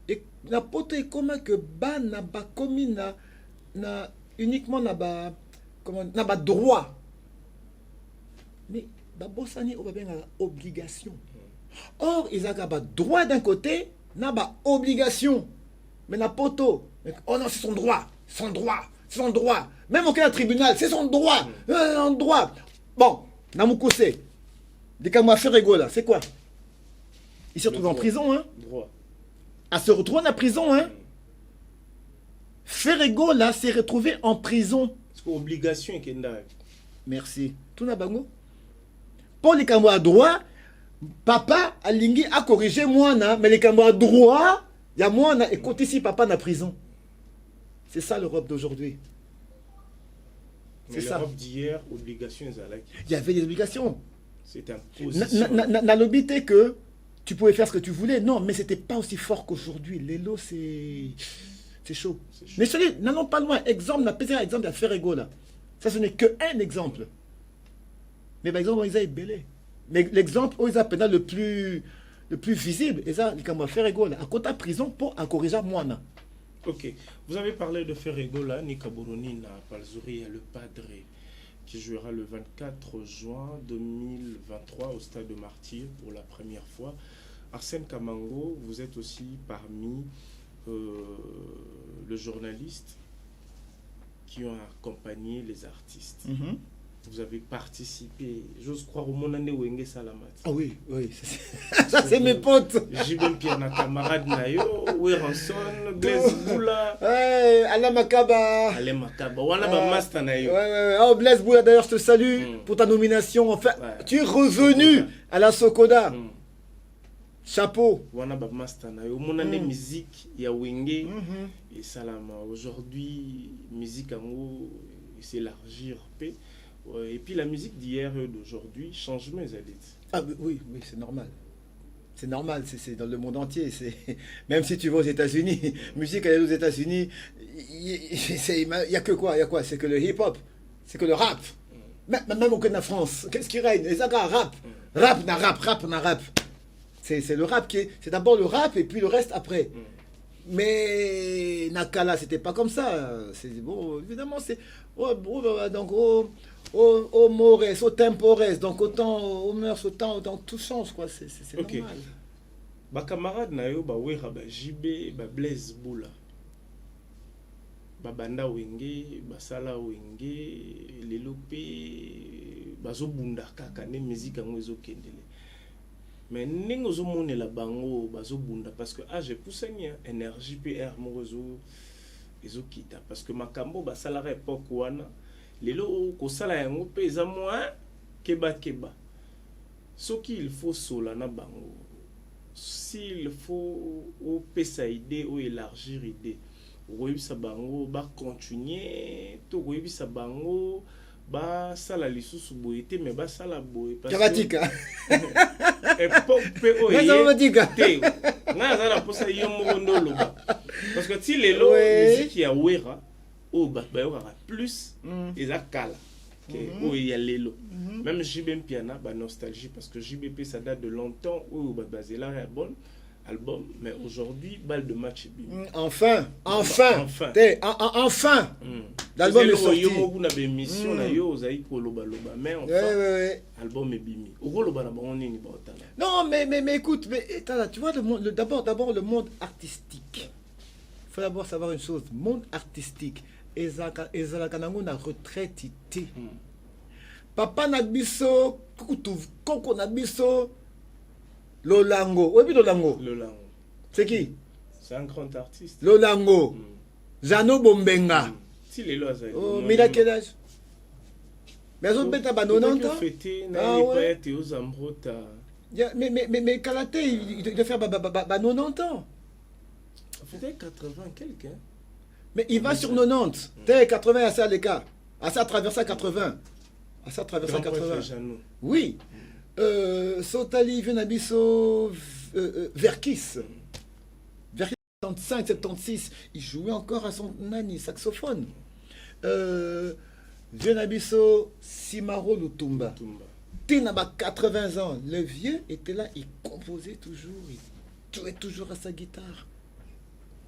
et la pote est comme que n'a pas commis, uniquement n'a pas droit. Mais Babosani a une obligation. Or, ils ont droit d'un côté, n'a pas obligation. Mais la poto, oh non, c'est son droit. Même aucun tribunal, c'est son droit. Bon, Namoukose, des cas moi Ferrego là, c'est quoi? Il se retrouve en prison, hein? Droit. À se retrouver en prison, hein? Ferrego là s'est retrouvé en prison. C'est obligation et qu'il Merci. Tout n'a pas goût. Pour les camois droit, papa a lingui a corrigé moi, mais les camois droit, il y a moi, et côté ici, papa na prison. C'est ça l'Europe d'aujourd'hui. C'est ça. L'Europe d'hier, obligation, il y avait des obligations. C'était imposition. N'alobité que tu pouvais faire ce que tu voulais. Non, mais c'était pas aussi fort qu'aujourd'hui. L'élo, c'est chaud. Mais n'allons pas loin. Exemple, on a pété un exemple de Ferrego là. Ça, ce n'est qu'un exemple. Mais par exemple, ils ont belé. L'exemple où ils ont le plus visible, ils ont comme Ferrego là, à côté de prison pour encourager moi. Ok. Vous avez parlé de Ferrego là, Nika Boronina, Palzuri, le padre, qui jouera le 24 juin 2023 au stade de Martyrs pour la première fois. Arsène Kamango, vous êtes aussi parmi le journaliste qui ont accompagné les artistes. Vous avez participé, j'ose croire, au Monane Wenge Salamat. Ah oui, ça c'est mes potes. J'ai bien Pierre, na camarade Nayo, Weranson, Blaise Boula. Alain Makaba. Alain Makaba, wana ba master Nayo. Oh, Blaise Boula, d'ailleurs, je te salue pour ta nomination. Enfin, tu es revenu à la Sokoda. Chapeau. Wana ba master Nayo, Monane musique, ya Wenge et Salama. Aujourd'hui, musique en haut, s'élargir, paix. Et puis la musique d'hier et d'aujourd'hui change mes élites. Ah oui, c'est normal. C'est normal, c'est dans le monde entier. Même si tu vas aux États-Unis, musique elle est aux États-Unis, il n'y a que quoi? C'est que le hip-hop, c'est que le rap. Même au Canada, France, qu'est-ce qui règne? Les agars rap. Rap na rap. C'est le rap qui est. C'est d'abord le rap et puis le reste après. Mais Nakala, c'était pas comme ça. C'est bon, évidemment, c'est. Donc, au mores, au tempores, donc autant au mœurs, autant tout change, quoi. C'est okay. Normal. Ba camarade nayo ba wera ba JB ba Blaise Boula. Ba banda wenge, ba sala wenge, lelope bazo bunda kaka ne musique ngo ezokendele. Mais ningo zo monela bango bazo bunda parce que j'ai poussé énergie PR morezo ezokita parce que makambo ba sala époque wana lelo ko sala yango pe za moins keba soki il faut sola na bango s'il faut au pesa idée ou élargir idée oyebisa bango ba continuer to oyebisa bango ba sala lisusu boye te mais ba sala boye parce que époque pe oye na za la posa yo mondo loba parce que si lelo musique ya wera o ba ba plus les akala que o ya lelo même JB piana ba nostalgie parce que JBP ça date de longtemps ou ba basé là un bon album mais aujourd'hui balle de match enfin l'album est sorti yo na émission na yo zaï ko loba mais enfin album est bimi o loba na bon nini ba otala non mais écoute tu vois d'abord le monde artistique. Il faut d'abord savoir une chose, monde artistique ezalaka nango na retraite te. Papa na biso koko na biso Lolango. Oui, Lolango. C'est qui? C'est un grand artiste. Lolango. Jano Bombenga. Si les lois. Oh, mais il a quel âge? Mais ils ont peut-être 90 ans. Mais Kalaté, il doit faire 90 ans. Peut-être 80 quelques. Mais il va sur 90. 80 à ça à l'écart. À ça traverser à 80. À ça traverser à 80. Oui. Sotali Venabiso Verkis. Verkis 75, 76. Il jouait encore à son nani, saxophone. Venabiso Simaro Lutumba. Tinaba 80 ans. Le vieux était là, il composait toujours, il jouait toujours à sa guitare.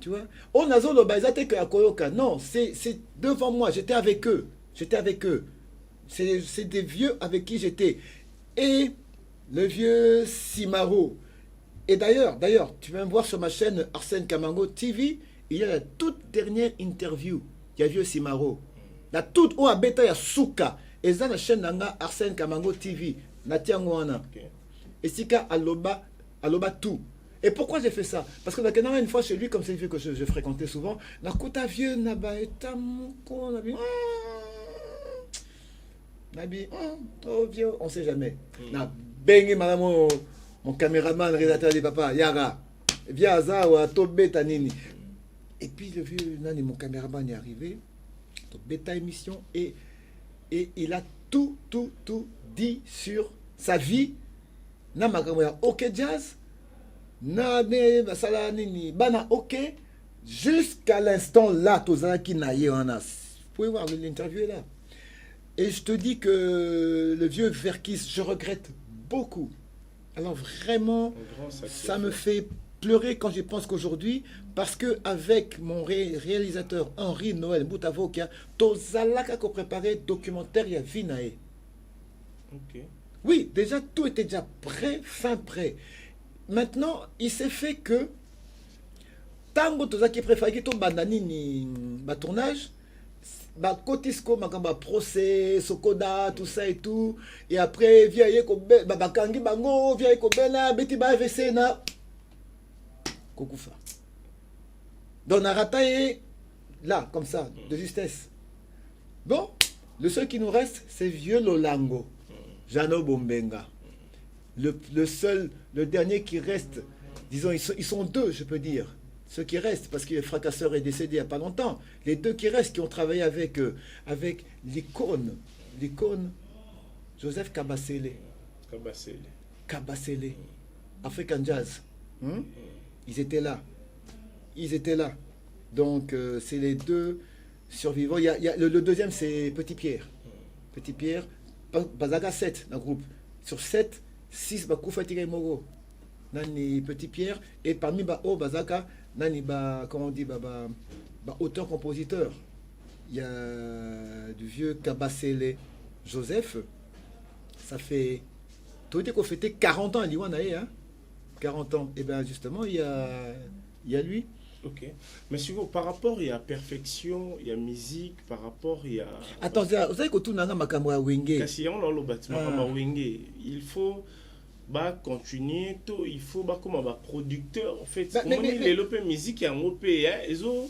Tu vois? On a zolo baizate que akoyoka. Non, c'est devant moi, j'étais avec eux. C'est des vieux avec qui j'étais. Et le vieux Simaro. Et d'ailleurs, tu vas me voir sur ma chaîne Arsène Kamango TV, il y a la toute dernière interview. Il y a vieux Simaro. La toute haut à bêta ya Souka. Et ça la chaîne nanga Arsène Kamango TV. Natiangwana. Et Sika aloba tout. Et pourquoi j'ai fait ça? Parce que dans une fois chez lui, comme c'est vieux que je fréquentais souvent, na kota vieux naba etamoko nabi. Nabi, oh vieux, on sait jamais. Na bengi madame mon caméraman, réalisateur des papas, Yara. Viens à Zawa, to beta nini. Et puis le vieux nani, mon caméraman est arrivé, to beta émission et et il a tout dit sur sa vie. Na makambo ya ok jazz, na ne basala nini, bana ok, jusqu'à l'instant là, tozalaki na ye wana. Vous pouvez voir l'interview est là. Et je te dis que le vieux Verkis, je regrette beaucoup. Alors vraiment, ça me fait pleurer quand je pense qu'aujourd'hui, parce que avec mon réalisateur Henri Noël Boutavokia, tozalaka ko préparé documentaire ya Vinae. Ok. Oui, déjà tout était déjà prêt, fin prêt. Maintenant, il s'est fait que tango tozaki préféré to bandani ni ba tournage, ba kotisko makamba procès, sokoda, tout ça et tout, et après via ko ba kangi bango, via ko bela beti ba AVC na Kokufa. Donc, Narata est là, comme ça, de justesse. Bon, le seul qui nous reste, c'est Vieux Lolango, Jano Bombenga. Le dernier qui reste, disons, ils sont deux, je peux dire. Ceux qui restent, parce que le fracasseur est décédé il n'y a pas longtemps. Les deux qui restent, qui ont travaillé avec l'icône, Joseph Kabasele. Kabasele. African Jazz. Ils étaient là. Donc, c'est les deux survivants. Le deuxième, c'est Petit Pierre. Petit Pierre, Bazaga 7 dans le groupe. Sur 7, 6, Bakoufa Tigaimogo. Nani Petit Pierre. Et parmi Bazaga, Nani, comment on dit, auteur-compositeur. Il y a du vieux Kabasele Joseph. Ça fait. Tout était qu'on fêtait 40 ans à Liwanae, hein. 40 ans. Et bien justement, il y a lui. Ok. Mais si vous, par rapport, il y a perfection, il y a musique, par rapport, il y a... Attends, vous savez que tout n'a pas à Wenge. Kasi on a le bâtiment à Wenge. Il faut continuer, il faut comme un producteur, en fait. Mais les musique, il y a un mot pays, ils ont...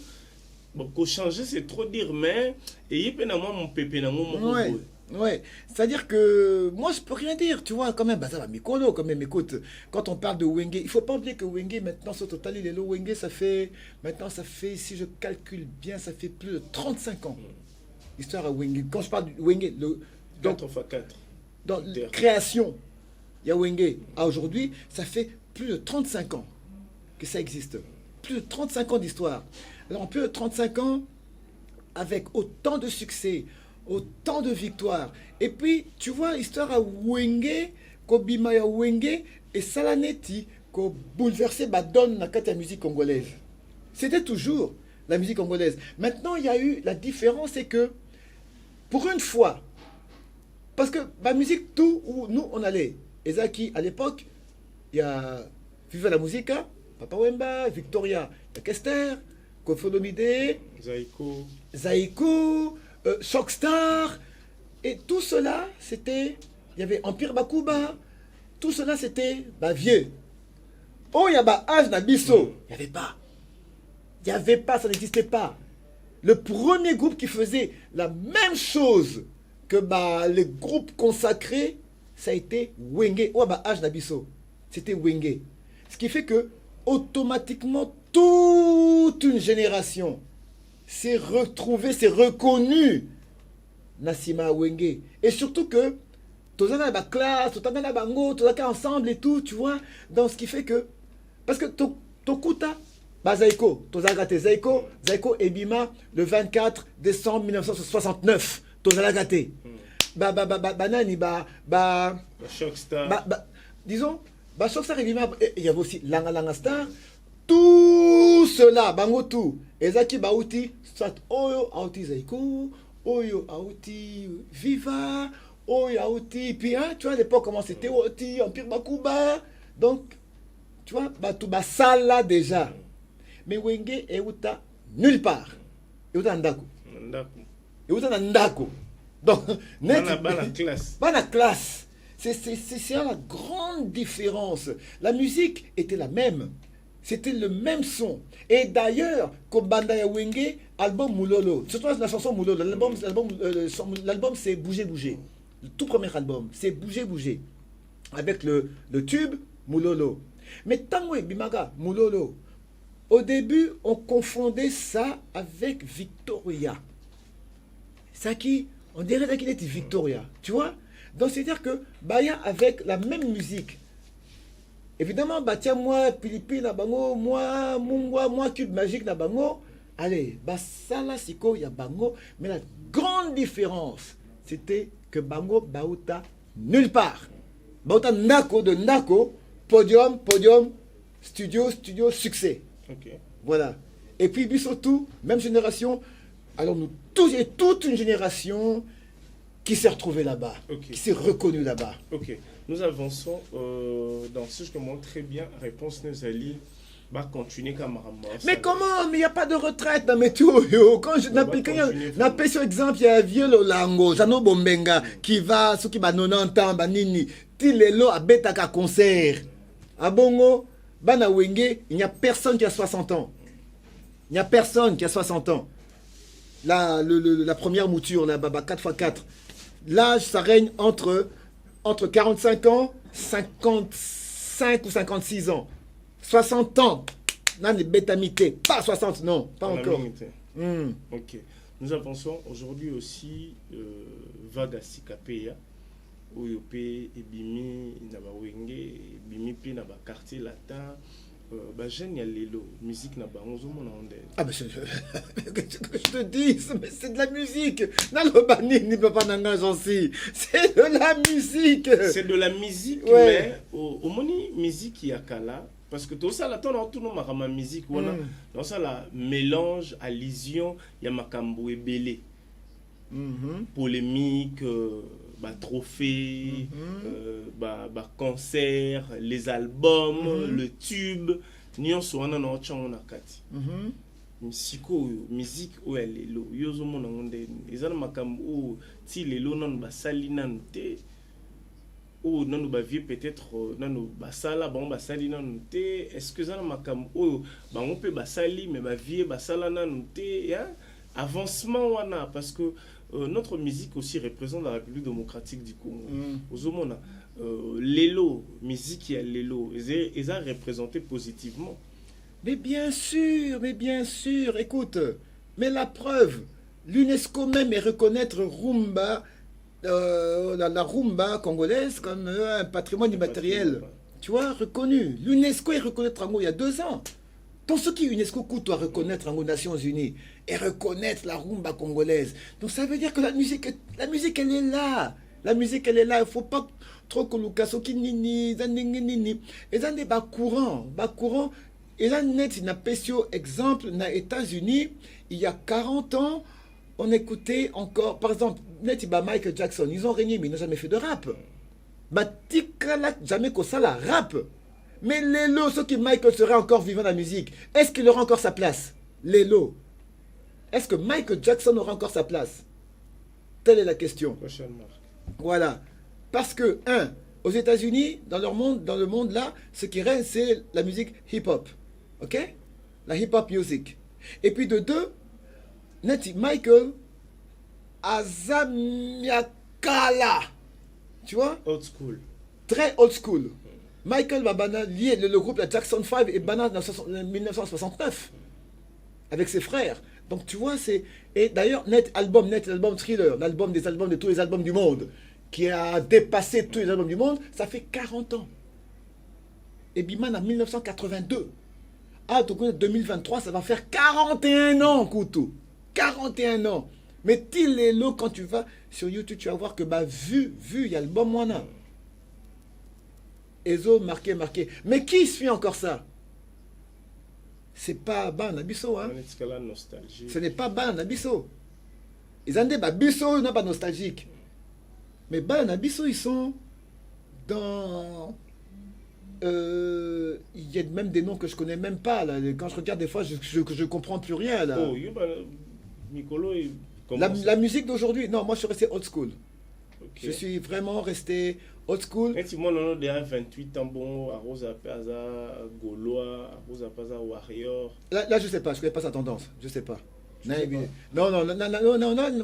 changer, c'est trop dire, mais... Et il y a mon pépé, mon ouais, c'est-à-dire que moi je peux rien dire, tu vois, quand même, ça va Mikolo, quand même, écoute, quand on parle de Wenge, il faut pas oublier que Wenge, maintenant, au total, il est là, Wenge, ça fait, si je calcule bien, ça fait plus de 35 ans, histoire à Wenge. Quand je parle de Wenge, donc, 4 x 4. Dans la création, il y a Wenge, à aujourd'hui, ça fait plus de 35 ans que ça existe, plus de 35 ans d'histoire. Alors, en plus de 35 ans, avec autant de succès, autant de victoires. Et puis, tu vois, l'histoire à Wenge, Kobimaya Wenge, et Salaneti, qui a bouleversé la donne dans la musique congolaise. C'était toujours la musique congolaise. Maintenant, il y a eu la différence, c'est que, pour une fois, parce que la musique, tout où nous on allait, Ezaki, à l'époque, il y a Viva la Musica, Papa Wemba, Victoria, Kester, Kofolomide, Zaiko, Shockstar, et tout cela, c'était, il y avait Empire Bakuba, tout cela, c'était vieux. Oh, il y a âge Nabiso, il n'y avait pas, ça n'existait pas. Le premier groupe qui faisait la même chose que les groupes consacrés, ça a été Wenge. Oh, âge Nabiso, c'était Wenge. Ce qui fait que, automatiquement, toute une génération s'est retrouvée, s'est reconnue Nassima Wenge. Et surtout que tous les classe, tous les bango, tous les ensemble et tout, tu vois. Donc ce qui fait que parce que Tokuta Zaiko, Zaiko et Bima le 24 décembre 1969, Tozalagate. Banani Shockstar. Disons Shockstar et Bima, il y avait aussi Langa Star. Tout cela, bango tout. Ezaki Bauti, soit Oyo Auti Zaiko, Oyo Auti Viva, Oyo Auti. Puis, hein, tu vois, à l'époque, comment c'était Oti, Empire Bakuba. Donc, tu vois, tout ça là déjà. Mais Wenge est outa nulle part. Et outa Ndako. Et outa Ndako. Donc, Bana classe. C'est la grande différence. La musique était la même. C'était le même son. Et d'ailleurs, comme Bandaya Wenge, album Moulolo, surtout la chanson Moulolo, l'album c'est Bouger Bouger. Le tout premier album, c'est Bouger Bouger. Avec le tube Moulolo. Mais Tango Bimaga, Moulolo, au début, on confondait ça avec Victoria. Ça qui, On dirait qu'il était Victoria. Tu vois? Donc, c'est-à-dire que Baya avec la même musique. Évidemment, bah tiens, moi, Philippine, Bango, moi, Mungwa, moi, Cube Magique, Bango. Allez, bah ça là, Siko, il y a Bango. Mais la grande différence, c'était que Bango, Baouta, nulle part. Baouta, Nako, de Nako, podium, podium, studio, studio, succès. Ok. Voilà. Et puis, surtout, même génération. Alors, nous tous et toute une génération qui s'est retrouvée là-bas, Ok. qui s'est reconnue là-bas. Ok. Nous avançons dans ce que je montre très bien. Réponse Nezali. Va continuer comme Mais comment? Mais il n'y a pas de retraite dans mes tours. Quand je n'appelle sur exemple, il y a un vieux Lolango, Jano Bombenga, qui va, ceux qui va 90 ans, Banini, Tilelo à Betaka concert. À Bongo, Bana Wenge, il n'y a personne qui a 60 ans. Il n'y a personne qui a 60 ans. Là, la première mouture, là, 4x4. L'âge, ça règne entre 45 ans, 55 ou 56 ans. 60 ans. Là, les bétamités. Pas 60, non, pas encore. Ok. Nous avançons aujourd'hui aussi Vaga Sikapeya. Oyope Ebimi Nabawenge, Ebimi Pi Naba quartier latin. Jeune Yalelo, musique Naba, on se montre en dehors. Ah, mais je te dis, c'est de la musique. Nalobani ni papa nanga aussi. C'est de la musique. C'est de la musique, ouais. Mais au moni musique yakala. Parce que tout ça, là, tout le monde a musique. Dans ça, là, mélange, allusion, il y a makambo et belé. Polémique, trophée, concert, les albums, le tube. Nyon soana na ochon na kati. Siko musique où elle est lo. Yozo mona ngonde. Ezana makambo ti lelo nan basali nan te. Oh non nous bavier peut-être non nous basala bon basali nan te est-ce que ça makam oh ba on peut basali mais bavier basala nan te hein avancement wana parce que notre musique aussi représente la République démocratique du Congo. Ozomona lelo musique ya lelo ils ont représenté positivement. Mais bien sûr, écoute, mais la preuve, l'UNESCO même est reconnaître Rumba la rumba congolaise comme un patrimoine immatériel. Tu vois, reconnu. L'UNESCO est reconnaître Rango il y a 2 ans. Donc ce qui UNESCO coûte à reconnaître aux Nations Unies et reconnaître la rumba congolaise. Donc ça veut dire que la musique elle est là. La musique elle est là. Il ne faut pas trop que Lukaso qui nini, nini. Et ça n'est pas courant. Et là net n'a pas exemple aux États-Unis il y a 40 ans. On écoutait encore, par exemple, Michael Jackson, ils ont régné, mais ils n'ont jamais fait de rap. Tikala, jamais que ça la rap. Mais Lelo, ceux qui Michael serait encore vivant dans la musique, est-ce qu'il aura encore sa place? Lelo. Est-ce que Michael Jackson aura encore sa place? Telle est la question. Voilà. Parce que, aux États-Unis, dans le monde là, ce qui règne, c'est la musique hip-hop. Ok? La hip-hop music. Et puis de 2, Michael Azamiakala. Tu vois? Old school. Très old school. Michael Babana lié le groupe la Jackson 5 et Bana en 1969 avec ses frères. Donc tu vois, c'est... Et d'ailleurs, l'album Thriller, l'album des albums de tous les albums du monde, qui a dépassé tous les albums du monde, ça fait 40 ans. Et Biman en 1982. Ah, donc en 2023, ça va faire 41 ans, Koutou. 41 ans. Mais Tilelo, quand tu vas sur YouTube, tu vas voir que vu, il y a l'album Moana. Ezo, marqué. Mais qui suit encore ça? C'est pas Ban Abisso, hein? Ce n'est pas Ban Abisso. Ils ont dit, Abisso, n'est pas nostalgique. Mais Ban Abisso, ils sont dans... il y a même des noms que je connais même pas là. Quand je regarde des fois je comprends plus rien là. La musique d'aujourd'hui, non, moi je suis resté old school. Okay. Je suis vraiment resté old school. Et si moi on a déjà 28 ans bon à Rosa Plaza, Gaulois, à Rosa Plaza Warrior. Là je sais pas, je connais pas sa tendance, je sais pas. Non,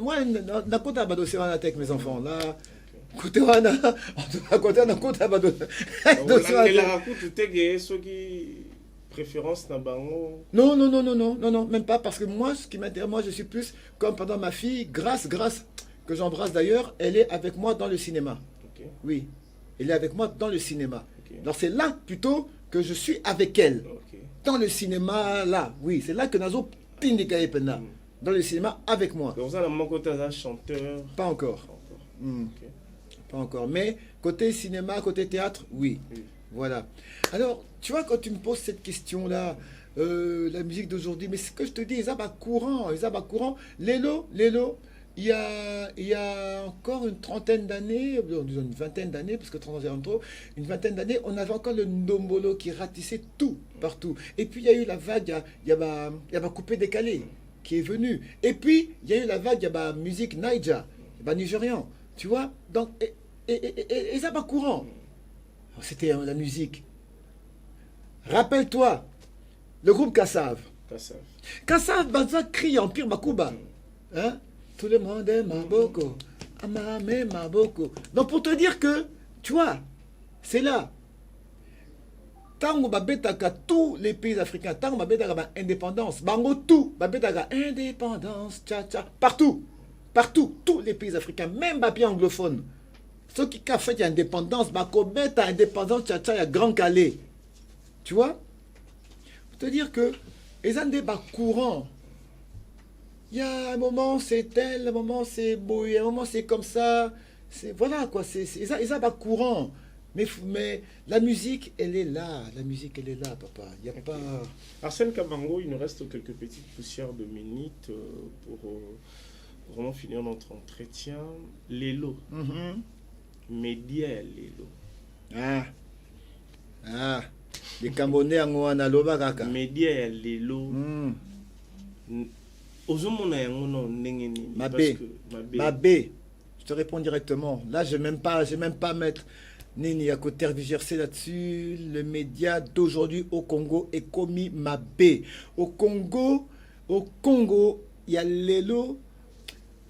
moi n'a pas d'abadosser en avec mes enfants là. Écoutez, on a côté on a compte abadosser. Préférence dans Bango? Non, même pas, parce que moi, ce qui m'intéresse, moi, je suis plus comme pendant ma fille, grâce, que j'embrasse d'ailleurs, elle est avec moi dans le cinéma. Ok. Oui, elle est avec moi dans le cinéma. Ok. Alors c'est là plutôt que je suis avec elle. Ok. Dans le cinéma, là, oui, c'est là que Nazo Tindikaye Pena. Dans le cinéma avec moi. Donc, ça, dans mon côté, un chanteur. Pas encore. Pas encore. Hmm, Ok. pas encore. Mais côté cinéma, côté théâtre, oui. Oui. Voilà. Alors, tu vois, quand tu me poses cette question-là, la musique d'aujourd'hui, mais ce que je te dis, ils ont courant. Lélo, il y a encore une trentaine d'années, disons une vingtaine d'années, parce que 30 ans c'est un trop, une vingtaine d'années, on avait encore le ndombolo qui ratissait tout, partout. Et puis il y a eu la vague, il y a coupé décalé qui est venu. Et puis il y a eu la vague, il y a musique Naija, nigérian, tu vois. Donc, et ça va courant. C'était la musique. Rappelle-toi, le groupe Kassav. Kassav, Banza crie en pire Makuba. Hein? Tout le monde est Maboko. Amame Maboko. Donc pour te dire que, tu vois, c'est là. Tango babetaka tous les pays africains. Tango babetaka indépendance. Bango tout. Babetaka indépendance. Tcha. Partout. Partout. Tous les pays africains. Même papier anglophone. Ceux qui ont fait l'indépendance. Bakobeta indépendance. Tcha. Il y a Grand Calais. Tu vois? Pour te dire que les ont des courants. Il y a un moment c'est tel, un moment c'est beau, un moment c'est comme ça. Voilà quoi, ils ont courant. Mais la musique, elle est là. La musique, elle est là, papa. Il n'y a pas... Arsène Kabango, il nous reste quelques petites poussières de minutes pour vraiment finir notre entretien. Lélo. Média Lélo. Les Camerounais en Ouanaloba Kaka. Média Lélo. Mabé. Je te réponds directement. Là, je n'ai même pas mettre Nini à côté tergiverser là-dessus. Le média d'aujourd'hui au Congo est commis Mabé. Au Congo, il y a Lélo.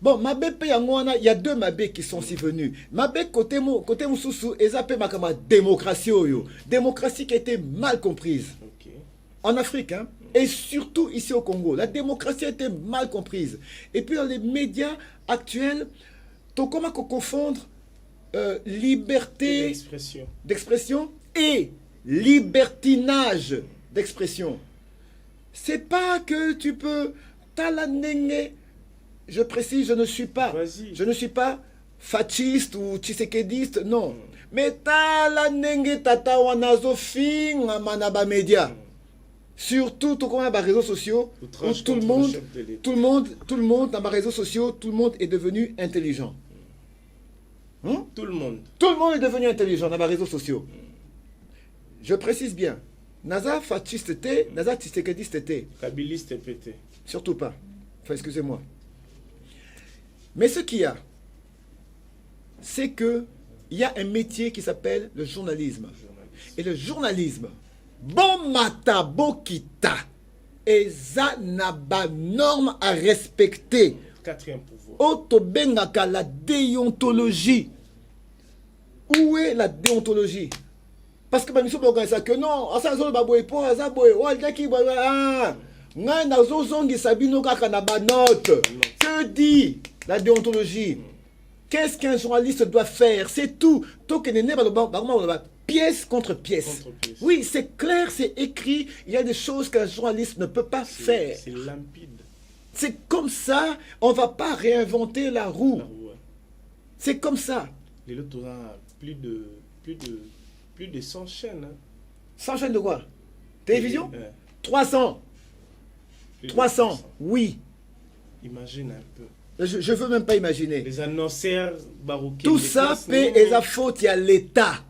Bon, Mabé il y a deux Mabé qui sont si venus. Mabé côté Moussoussou, et ça ma démocratie. Démocratie qui a été mal comprise. En Afrique, hein, et surtout ici au Congo. La démocratie a été mal comprise. Et puis dans les médias actuels, comment confondre liberté d'expression et libertinage d'expression. C'est pas que tu peux... Je précise, je ne suis pas fasciste ou tshisekediste, non. Mais talanenge tata wanazo finga manaba média. Surtout tout comme les réseaux sociaux où tout le monde dans les réseaux sociaux, tout le monde est devenu intelligent. Tout le monde est devenu intelligent dans les réseaux sociaux. Je précise bien. Naza fasciste était, Naza tshisekediste était. Kabiliste pété. Surtout pas. Enfin, excusez-moi. Mais ce qu'il y a, c'est que il y a un métier qui s'appelle le journalisme. Et le journalisme, bon mata bokita, et ça n'a pas norme à respecter. Quatrième pouvoir. Otobengaka la déontologie. Où est la déontologie? Parce que nous sommes organisés que non, ça zone baboye pour ça boye, qui que dit la déontologie? Qu'est-ce qu'un journaliste doit faire? C'est tout. Pièce contre pièce. Oui, c'est clair, c'est écrit. Il y a des choses qu'un journaliste ne peut pas faire. C'est limpide. C'est comme ça. On ne va pas réinventer la roue. C'est comme ça. Les autres ont plus de 100 chaînes. 100 chaînes de quoi? Télévision? 300. 300, oui. Imagine un peu. Je ne veux même pas imaginer. Les annonceurs baroqués. Tout ça, c'est la faute à l'État.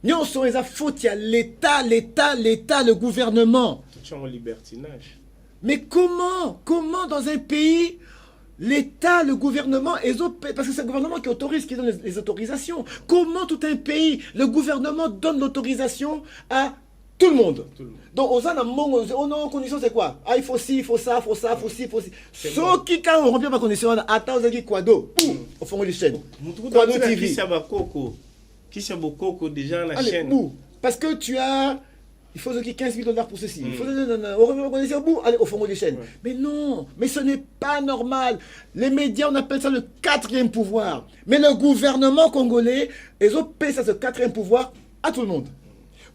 Nous sommes la faute à l'État, le gouvernement. Tout en libertinage. Mais comment dans un pays, l'État, le gouvernement, parce que c'est le gouvernement qui autorise, qui donne les autorisations. Comment tout un pays, le gouvernement donne l'autorisation à tout le monde. Donc, aux nos conditions, c'est quoi? Ah, il faut ci, il faut ça, il faut ça, il faut ci, il faut ci. Ceux qui, quand on remplit ma condition, attends, vous quoi d'eau? Au fond de chaîne. Quado TV. Qui c'est Bokoko déjà la chaîne. Parce que tu as Il faut 15 000 $ pour ceci. Il faut organiser au bout, allez, au fond des chaînes. Ouais. Mais non, mais ce n'est pas normal. Les médias, on appelle ça le 4e pouvoir. Mais le gouvernement congolais, ils ont payé ça, ce 4e pouvoir, à tout le monde.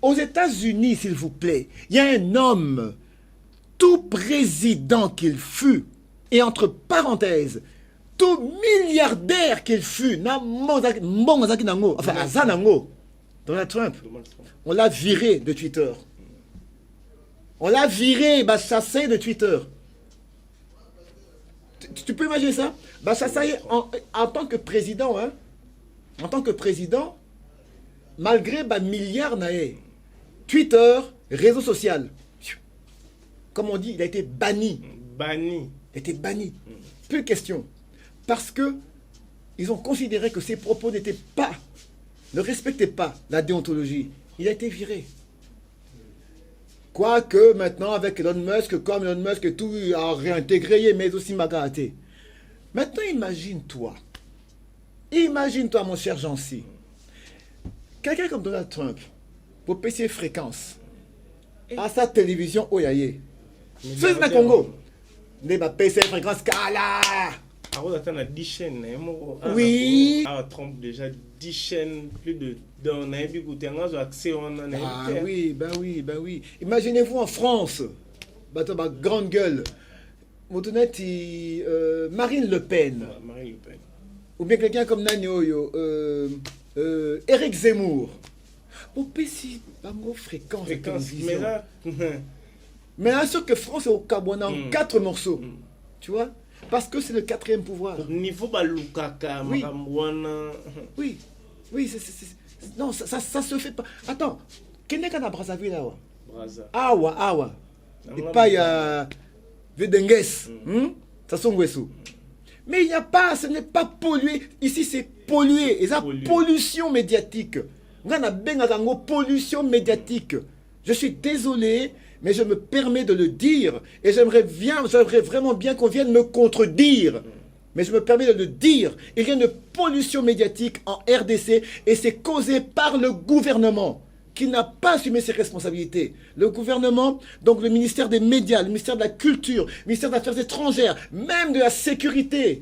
Aux États-Unis, s'il vous plaît, il y a un homme, tout président qu'il fut, et entre parenthèses, tout milliardaire qu'il fut, enfin, Azanango, Donald Trump, on l'a viré de Twitter. On l'a viré, chassé de Twitter. Tu peux imaginer ça? Chassé en tant que président, hein, en tant que président, malgré milliards naé, Twitter, réseau social, comme on dit, il a été banni. Banni. Il a été banni. Plus question. Parce que ils ont considéré que ses propos n'étaient pas, ne respectaient pas la déontologie. Il a été viré. Quoique maintenant, avec Elon Musk, comme Elon Musk et tout, il a réintégré, mais aussi Magaté. Maintenant, imagine-toi, mon cher Jancy, quelqu'un comme Donald Trump, pour payer fréquence, à sa télévision, Oyaye, c'est le Congo, il va payer fréquence, Kala. Oui. Trump déjà 10 chaînes, plus de accès. Oui. Imaginez-vous en France, grande gueule, Marine Le Pen. Marine Le Pen. Ou bien quelqu'un comme Nanyoyo, Eric Zemmour. Au PC, pas trop fréquence. Mais là, mais là, sûr que France est au Cabona en 4 morceaux. Tu vois? Parce que c'est le 4e pouvoir. Niveau Balukaka, oui. Oui, non, ça se fait pas. Attends, quel est qu'on a Brazzaville là? Awa. Et pas il y a Vedengues. Ça sont Wesso. Mais il n'y a pas, ce n'est pas pollué. Ici, c'est pollué. Et ça, pollution médiatique. On a pollution médiatique. Je suis désolé, mais je me permets de le dire. Et j'aimerais vraiment bien qu'on vienne me contredire. Mais je me permets de le dire. Il y a une pollution médiatique en RDC et c'est causé par le gouvernement qui n'a pas assumé ses responsabilités. Le gouvernement, donc le ministère des médias, le ministère de la culture, le ministère des affaires étrangères, même de la sécurité.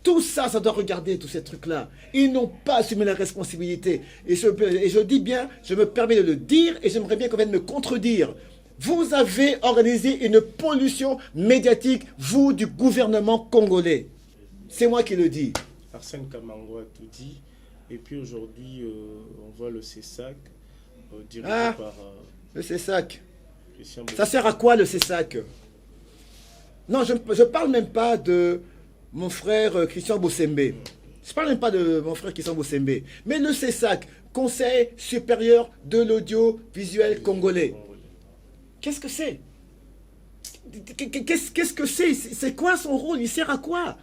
Tout ça, ça doit regarder tous ces trucs-là. Ils n'ont pas assumé la responsabilité. Et je dis bien, je me permets de le dire et j'aimerais bien qu'on vienne me contredire. Vous avez organisé une pollution médiatique, vous, du gouvernement congolais. C'est moi qui le dis. Arsène Kamango a tout dit. Et puis aujourd'hui, on voit le CESAC dirigé par... le CESAC. Ça sert à quoi le CESAC? Non, je ne parle même pas de mon frère Christian Bossembe. Je ne parle même pas de mon frère Christian Bossembe. Mais le CESAC, Conseil supérieur de l'audiovisuel congolais. Qu'est-ce que c'est? Qu'est-ce que c'est? C'est quoi son rôle? Il sert à quoi?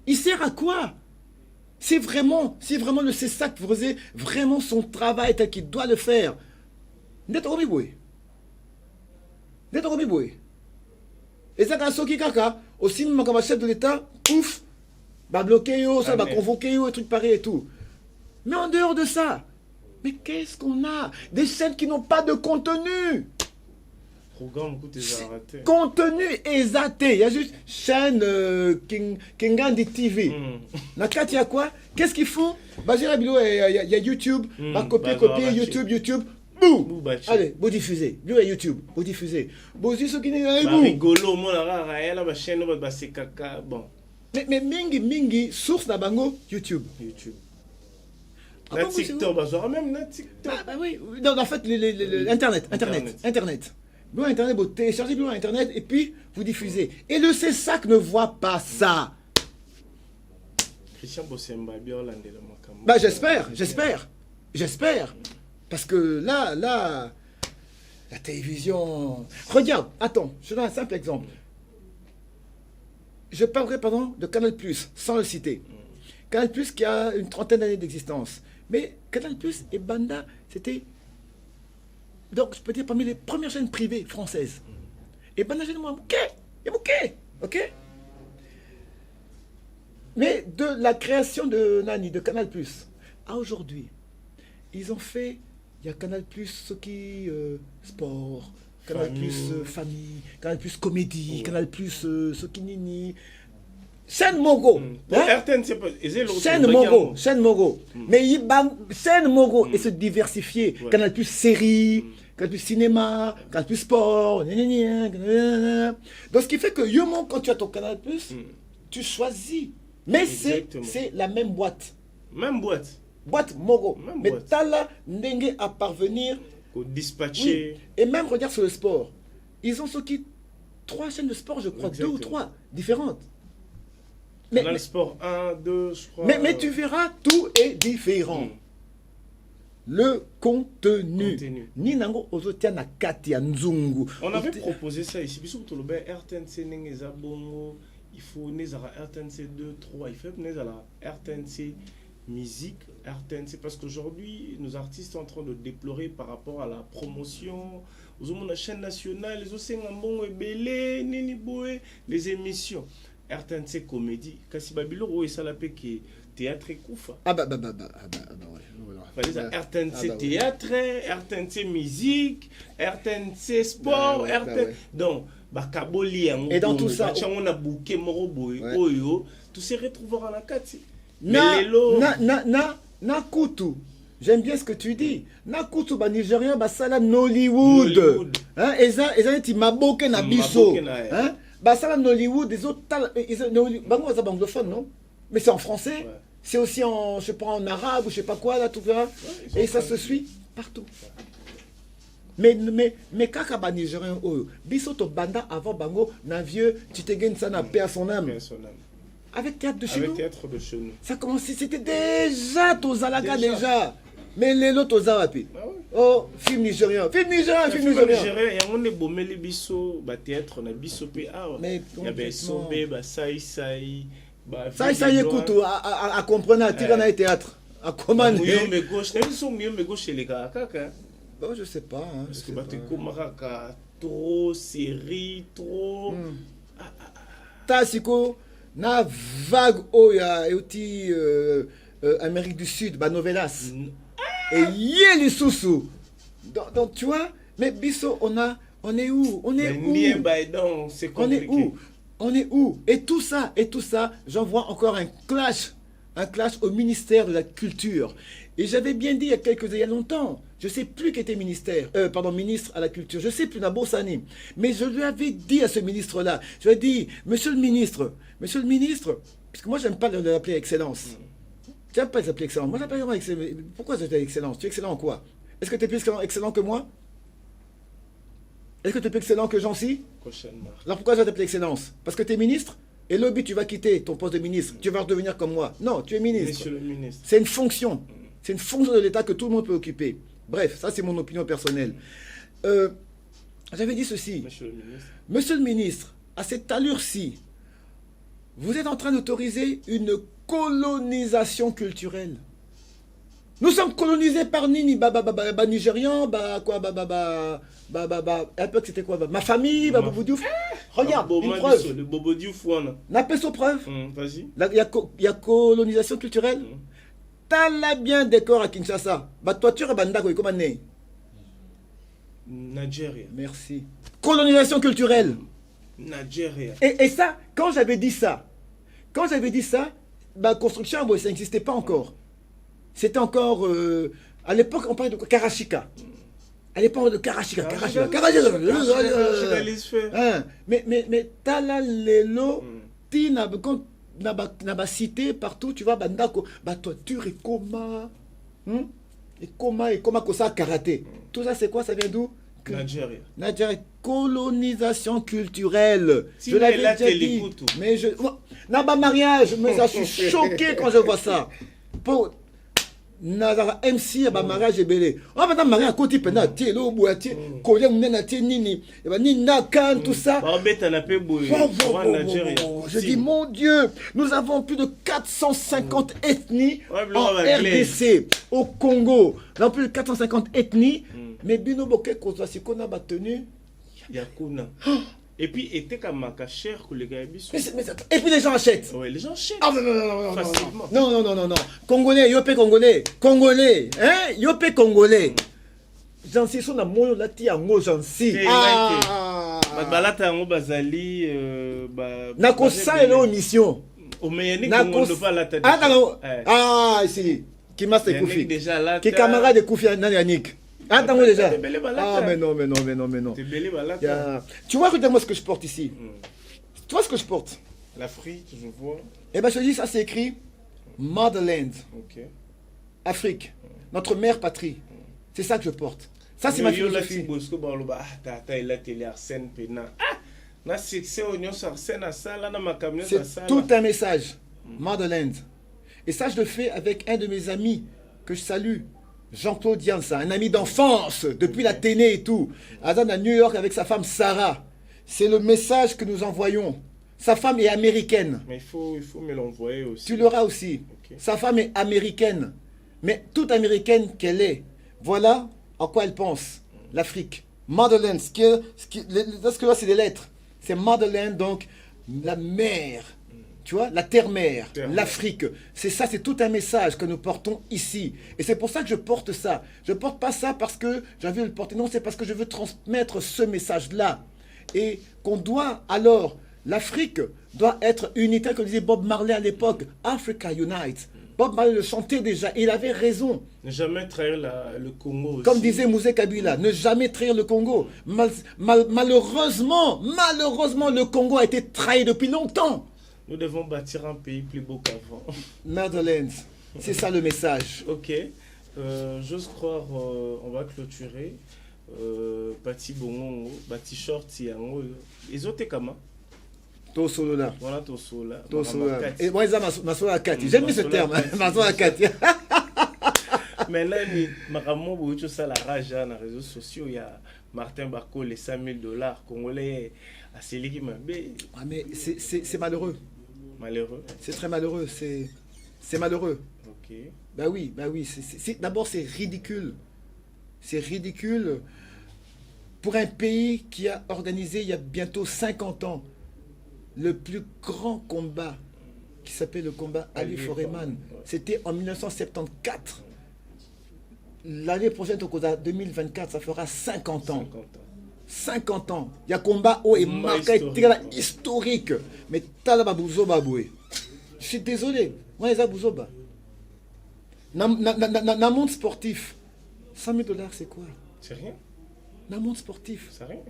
Il sert à quoi? Si vraiment le CESAC faisait vraiment son travail tel qu'il doit le faire, net Romiboué. Et ça, quand Soki Kaka, aussi, comme chef de l'État, pouf, va bloquer, ça va convoquer, et trucs pareils et tout. Mais en dehors de ça, mais qu'est-ce qu'on a? Des chaînes qui n'ont pas de contenu. Contenu exaté. Il y a juste chaîne Kingandi TV. Il y a quoi? Qu'est-ce qu'ils font? Il y a YouTube. Copier YouTube. Bouh! Allez, vous diffusez. YouTube. Vous diffusez. Vous diffusez ce qui n'est pas rigolo. Mais mingi source na bango YouTube. TikTok, même TikTok. Oui. Non, en fait, Internet. Vous Internet, vous téléchargez Internet et puis vous diffusez. Et le CESAC ne voit pas ça. Christian Bossemba, j'espère. Parce que là, la télévision... Regarde, attends, je donne un simple exemple. Je parlerai, de Canal+, sans le citer. Canal+, qui a une 30aine d'années d'existence. Mais Canal+, et Banda, c'était... Donc, je peux dire parmi les premières chaînes privées françaises. Et Banda, j'ai dit, ok. Mais de la création de Canal+, à aujourd'hui, ils ont fait il y a Canal+, ce qui sport, Canal+, famille, Canal+, comédie, Canal+, ce qui nini. Chaîne Mogo. RTN, c'est pas. Chaîne Mogo. Mais chaîne Mogo et se diversifier. Canal+, série, Canal+, cinéma, Canal+, sport. Donc ce qui fait que Yomo, quand tu as ton Canal+, tu choisis. Mais c'est la même boîte. Même boîte. Boîte Mogo. Même mais boîte. t'as là, Ndengue à parvenir. Au dispatcher. Oui. Et même, regarde sur le sport. Ils ont ce qui 3 chaînes de sport, je crois, Exactement. 2 ou 3 différentes. Canal Sport 1, 2, je crois. Mais tu verras, tout est différent. Le contenu. Ni nango ozotia na kati ya nzungu. On avait proposé ça ici. Bisous pour le RTNC Nengeza Bongo. Il faut nezara RTNC 2, 3. Il faut nezara RTNC musique, RTNC. Parce qu'aujourd'hui, nos artistes sont en train de déplorer par rapport à la promotion. Aux hommes de la chaîne nationale, les Osengambon et Belé, Nini Boé, les émissions. RTNC comédie. Kasi Babilo, et ça la paix qui est théâtre et koufa. Ouais. RTNC théâtre, RTNC musique, RTNC sport, RTNC. Donc, et dans tout ça, on a bouquet Moroboy, Oyo, tout se retrouvera en la carte. Na Koutou. J'aime bien ce que tu dis. Na Koutou, ba Nigérien, ba sala Nollywood. Hein, eza ti maboke na biso. Hein? Bah ça, Nollywood, des autres, c'est anglophone, non? Mais c'est en français, ouais. C'est aussi en, je sais pas, en arabe ou je sais pas quoi, là, tout ça. Ouais, et ça se suit partout. Mais kaka ba Nigérien, biso to banda avant bango, na vieux, tu te gagnes ça, na paix à son âme. Avec théâtre de chez nous. Avec théâtre de chez nous. Ça commençait, c'était déjà Tozalaka déjà. Mais les lots Tozawapi. Oh, film nigérien. Film nigérien. Et on est bombé les bisso, bah théâtre, on a bisso PA. Mais il y avait Sobé, bah Saï. Ça écoute, à comprendre, à tirer dans le théâtre. À commander. Mieux mais gauche, mais gauche chez les gars, caca. Bon, je sais pas. Parce que bah tu commaraka trop, série, trop. Tassiko, na vague oya, et aussi Amérique du Sud, bah novelas. Et yé les sous-sous. Donc tu vois, mais Bisso, on est où? On est où? Et tout ça, j'en vois encore un clash au ministère de la Culture. Et j'avais bien dit il y a longtemps, je ne sais plus qui était ministre à la Culture, je ne sais plus, Nabossani. Mais je lui avais dit à ce ministre-là, je lui ai dit, monsieur le ministre, parce que moi j'aime pas l'appeler Excellence. Tu n'aimes pas les appeler excellent. Moi, j'appelle excellent. Pourquoi je t'appelle excellence? Tu es excellent en quoi? Est-ce que tu es plus excellent que moi? Est-ce que tu es plus excellent que Jean-Si? Alors pourquoi je vais t'appeler excellence? Parce que tu es ministre et lobby, tu vas quitter ton poste de ministre. Tu vas redevenir comme moi. Non, tu es ministre. Monsieur le ministre. C'est une fonction. C'est une fonction de l'État que tout le monde peut occuper. Bref, ça c'est mon opinion personnelle. J'avais dit ceci. Monsieur le ministre, à cette allure-ci, vous êtes en train d'autoriser une colonisation culturelle. Nous sommes colonisés par Nini, Nigérian, à l'époque c'était quoi? Ma famille, Bobo Diouf. Regarde, une preuve. Le Bobo Diouf, n'a pas sur preuve. Vas-y. Il y a colonisation culturelle. T'as là bien décor à Kinshasa. Toiture Banda, comment né? Nigeria. Merci. Colonisation culturelle. Nigeria. Et ça, quand j'avais dit ça, la construction, ça n'existait pas encore. C'était encore... à l'époque, on parlait de Karachika. À l'époque de Karachika. Mais t'as là les lots, n'a pas cité partout, tu vois, Bandako, toiture et coma. Et coma, ça karaté. Tout ça, c'est quoi? Ça vient d'où? Nigeria. Colonisation culturelle. Je l'avais déjà dit. Mais je... Naba mariage, mais je suis choqué quand je vois ça. Pour Nazara MC à mariage et belé. Oh madame mariage à côté pena tié lo boitié, collé mnena tié nini, et bah ni nakan tout ça. Je dis mon Dieu, nous avons plus de 450 ethnies en RDC, au Congo. Nous avons plus de 450 ethnies, mais bino boké kozwa sikona ba tenu yakuna. Et puis, était comme ma cher que les gars. Et puis les gens achètent. Oui, les gens achètent. Ah non, facilement. Non. Congolais, yopé congolais. Congolais, hein? Yopé congolais. j'en suis sur la moyo lati yango j'en suis. Balata yango bazali na ko ça est émission. Omeyani Congo ne pas la tête. Ici qui m'a c'est Koufi. Déjà qui camarade de Koufi Yannick. Attends déjà. Mais non. Tu vois, regarde-moi ce que je porte ici. Tu vois ce que je porte? L'Afrique, je vois. Eh ben je dis ça, c'est écrit Motherland. Ok. Afrique. Notre mère patrie. C'est ça que je porte. Ça, c'est ma philosophie. C'est tout un message. Motherland. Et ça, je le fais avec un de mes amis que je salue. Jean-Claude Diansa, un ami d'enfance, depuis l'Athénée et tout. Adam à New York avec sa femme Sarah. C'est le message que nous envoyons. Sa femme est américaine. Mais il faut me l'envoyer aussi. Tu l'auras aussi. Okay. Sa femme est américaine. Mais toute américaine qu'elle est, voilà en quoi elle pense. L'Afrique. Motherland. Parce que là, c'est des lettres. C'est Motherland, donc la mère. Tu vois, la terre-mère, l'Afrique. C'est ça, c'est tout un message que nous portons ici. Et c'est pour ça que je porte ça. Je ne porte pas ça parce que j'ai envie de le porter. Non, c'est parce que je veux transmettre ce message-là. Et qu'on doit alors, l'Afrique doit être unitaire, comme disait Bob Marley à l'époque. Africa Unite. Bob Marley le chantait déjà. Et il avait raison. Ne jamais trahir le Congo aussi. Comme disait Mouzé Kabila, ne jamais trahir le Congo. Malheureusement, le Congo a été trahi depuis longtemps. Nous devons bâtir un pays plus beau qu'avant. Motherland, c'est ça le message. Ok. J'ose croire, on va clôturer. Bati bongo, bati short, yango. Ils ont été comment? Tosolo là. Voilà, Tosolo là. Et moi, ils ont ma soeur à 4. J'aime bien ce terme, ma soeur à 4. Maintenant, Maramo, vous avez ça la rage dans les réseaux sociaux. Il y a Martin Bako, les $5,000 congolais. Ah, mais c'est malheureux. Malheureux. C'est très malheureux. C'est malheureux. Ok. Bah oui. D'abord, c'est ridicule. C'est ridicule pour un pays qui a organisé il y a bientôt 50 ans le plus grand combat qui s'appelle le combat Ali Foreman. C'était en 1974. L'année prochaine, au 2024, ça fera 50 ans. 50 ans. Il y a combat où est marqué historique. Mais Talaba Bouzoba Boué. Je suis désolé. Moi, les Bouzoba. Dans le monde sportif, $100,000, c'est quoi? C'est rien. Dans le monde sportif. C'est rien.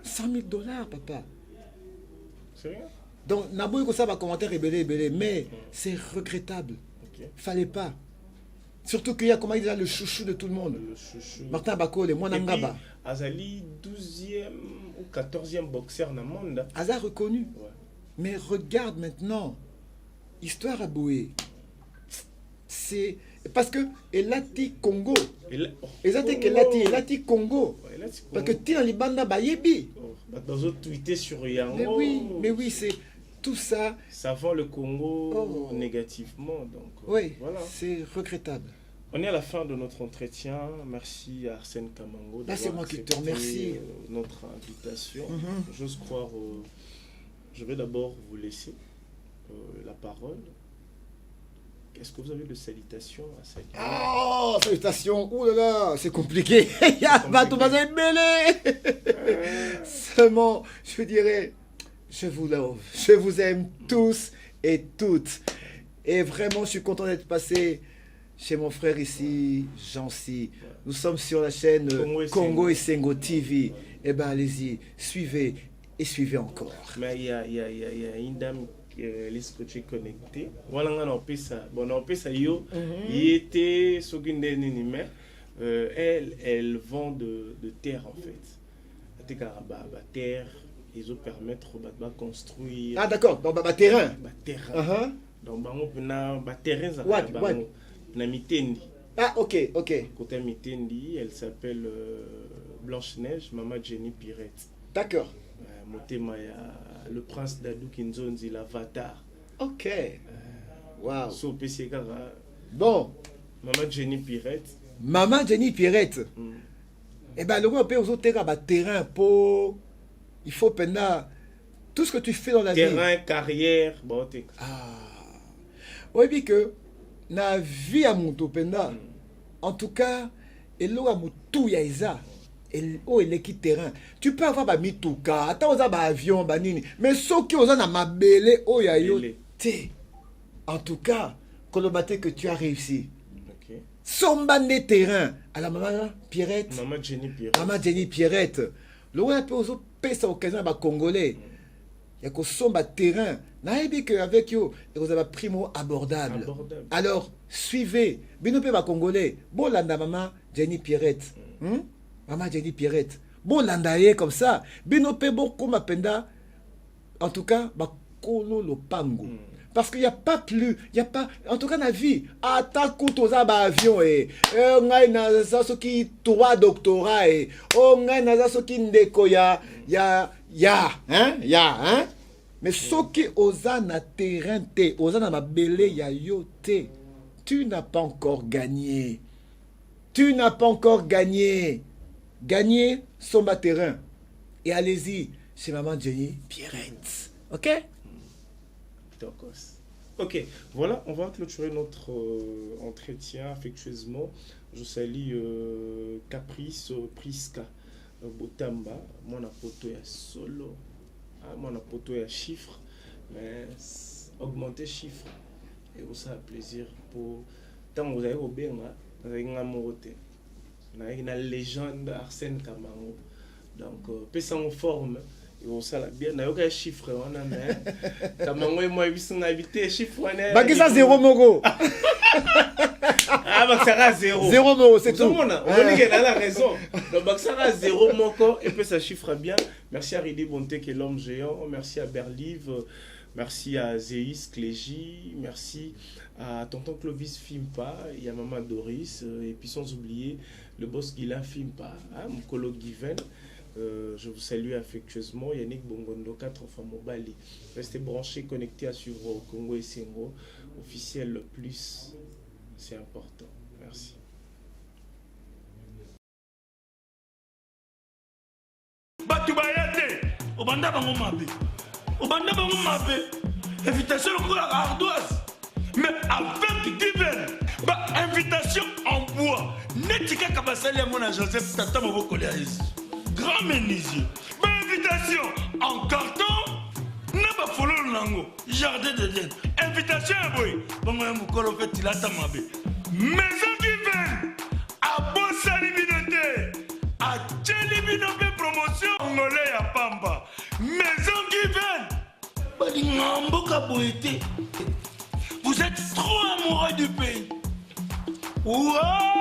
$100,000, papa. C'est rien. Donc, Naboui, ça va commenter rebelle, mais c'est regrettable. Okay. Fallait pas. Surtout qu'il y a, comment il dit là, le chouchou de tout le monde. Le chouchou. Martin Bakole, Mwanangaba. Azali, 12e ou 14e boxeur dans le monde. Azar reconnu. Ouais. Mais regarde maintenant. Histoire à Boué. C'est. Parce que Elati Congo. Elati Congo. Parce que Tina Libanda Bayebi. Dans autres tweetés sur Yango. Mais oui, c'est. Tout ça. Ça vend le Congo négativement. Donc, oui, voilà. C'est regrettable. On est à la fin de notre entretien. Merci à Arsène Kamango d'avoir c'est moi qui te remercie. Notre invitation. J'ose croire. Je vais d'abord vous laisser la parole. Est-ce que vous avez de salutations à cette salutations. Ouh là là, c'est compliqué. Seulement, je dirais. Je vous love, je vous aime tous et toutes. Et vraiment, je suis content d'être passé chez mon frère ici, Jancy. Nous sommes sur la chaîne Congo et Sengo TV. Eh bien, allez-y, suivez et suivez encore. Mais il y a une dame qui est connectée. Voilà, on peut ça. Bon, on peut ça. Il était sur une mais elle vend de terre en fait. Terre. Ils ont permettre de construire. Ah d'accord, donc terrain. Terrain. Donc terrain ça na Mitendi. Ah ok. Côté Mitendi, elle s'appelle Blanche-Neige, Maman Jenny Pirette. D'accord. Motema le prince Dadou Kinzonzi l'avatar. Ok. Wow. So PC bon, Maman Jenny Pirette. Maman Jenny Pirette. Eh ben le peut aux autres terrain pour il faut pendant tout ce que tu fais dans la vie. Terrain, carrière, bon, oui, puis que la vie à mon pendant, en tout cas, Et là, tout ya isa. Oh, il est qui terrain. Tu peux avoir ba mituka, attends aux avions, banini. Mais ceux qui ont ma belle, oh ya yo. En tout cas, Kolobate que tu as réussi. Somba de terrain à la maman Pierrette. Maman Jenny Pierrette. Maman Jenny Pierrette. Le roi peut aussi payer sa occasion à Congolais. Il y a que somba terrain. Naïbi que avec yo, vous avez un primo abordable. Alors, suivez. Binope va Congolais. Bon landa maman Jenny Pierrette. Maman Jenny Pierrette. Bon landa comme ça. Binope bon comme apenda. En tout cas, ba kolo lo pango. Parce qu'il n'y a pas plus, il n'y a pas, en tout cas dans la vie, attaque aux avions et on a une ça qui 3 doctorats et on a une ça qui ndeko ya, mais ce qui osa na terrain te, osa na mabele ya yote, tu n'as pas encore gagné, tu n'as pas encore gagné, gagner son terrain et allez-y chez maman Jenny Pierrette, ok? Ok, voilà, on va clôturer notre entretien affectueusement. Je salue Caprice Priska Botamba, mon apoto ya solo, mon apoto ya chiffre, mais augmenter chiffre. Et aussi un plaisir pour tant vous avez au bien, vous avez un amoureux, une légende Arsène Kamango. Donc, peu en forme. Et ça bien, il y a aucun chiffre. Comment moi, je suis invité, chiffre. Bah, ça, 0 mogo. Ah, bah, ça sera 0. 0 mogo, c'est tout. On a la raison. Donc, bah, ça sera 0 mogo. Et puis, ça chiffre bien. Merci à Ridi Bonté, qui est l'homme géant. Merci à Berlive. Merci à Zéis Clégy. Merci à tonton Clovis Fimpa. Il y a maman Doris. Et puis, sans oublier le boss Guilain Fimpa. Mon colo Given. Je vous salue affectueusement. Yannick Bongondo, 4 femmes au Bali. Restez branchés, connectés à suivre au Congo et Sengo. Officiel le plus, c'est important. Merci. Batubayate, Obanda Bango Mabe. Obanda Bango Mabe. Invitation au cours ardoise. Mais avec divers. Invitation en bois. Netika Kabasali à mon Joseph Tata Moko Léaïs. Grand menuisier. Invitation en carton. N'a pas follow lango. Jardin de Dieu. Invitation à boy. Bon, moi, mon colo fait il a ta mabe. Maison qui vient. À Bossa Libinoté. À Tchelibinoté promotion. Congolais à Pamba. Maison qui vient. Badingamboka boité. Vous êtes trop amoureux du pays. Wow!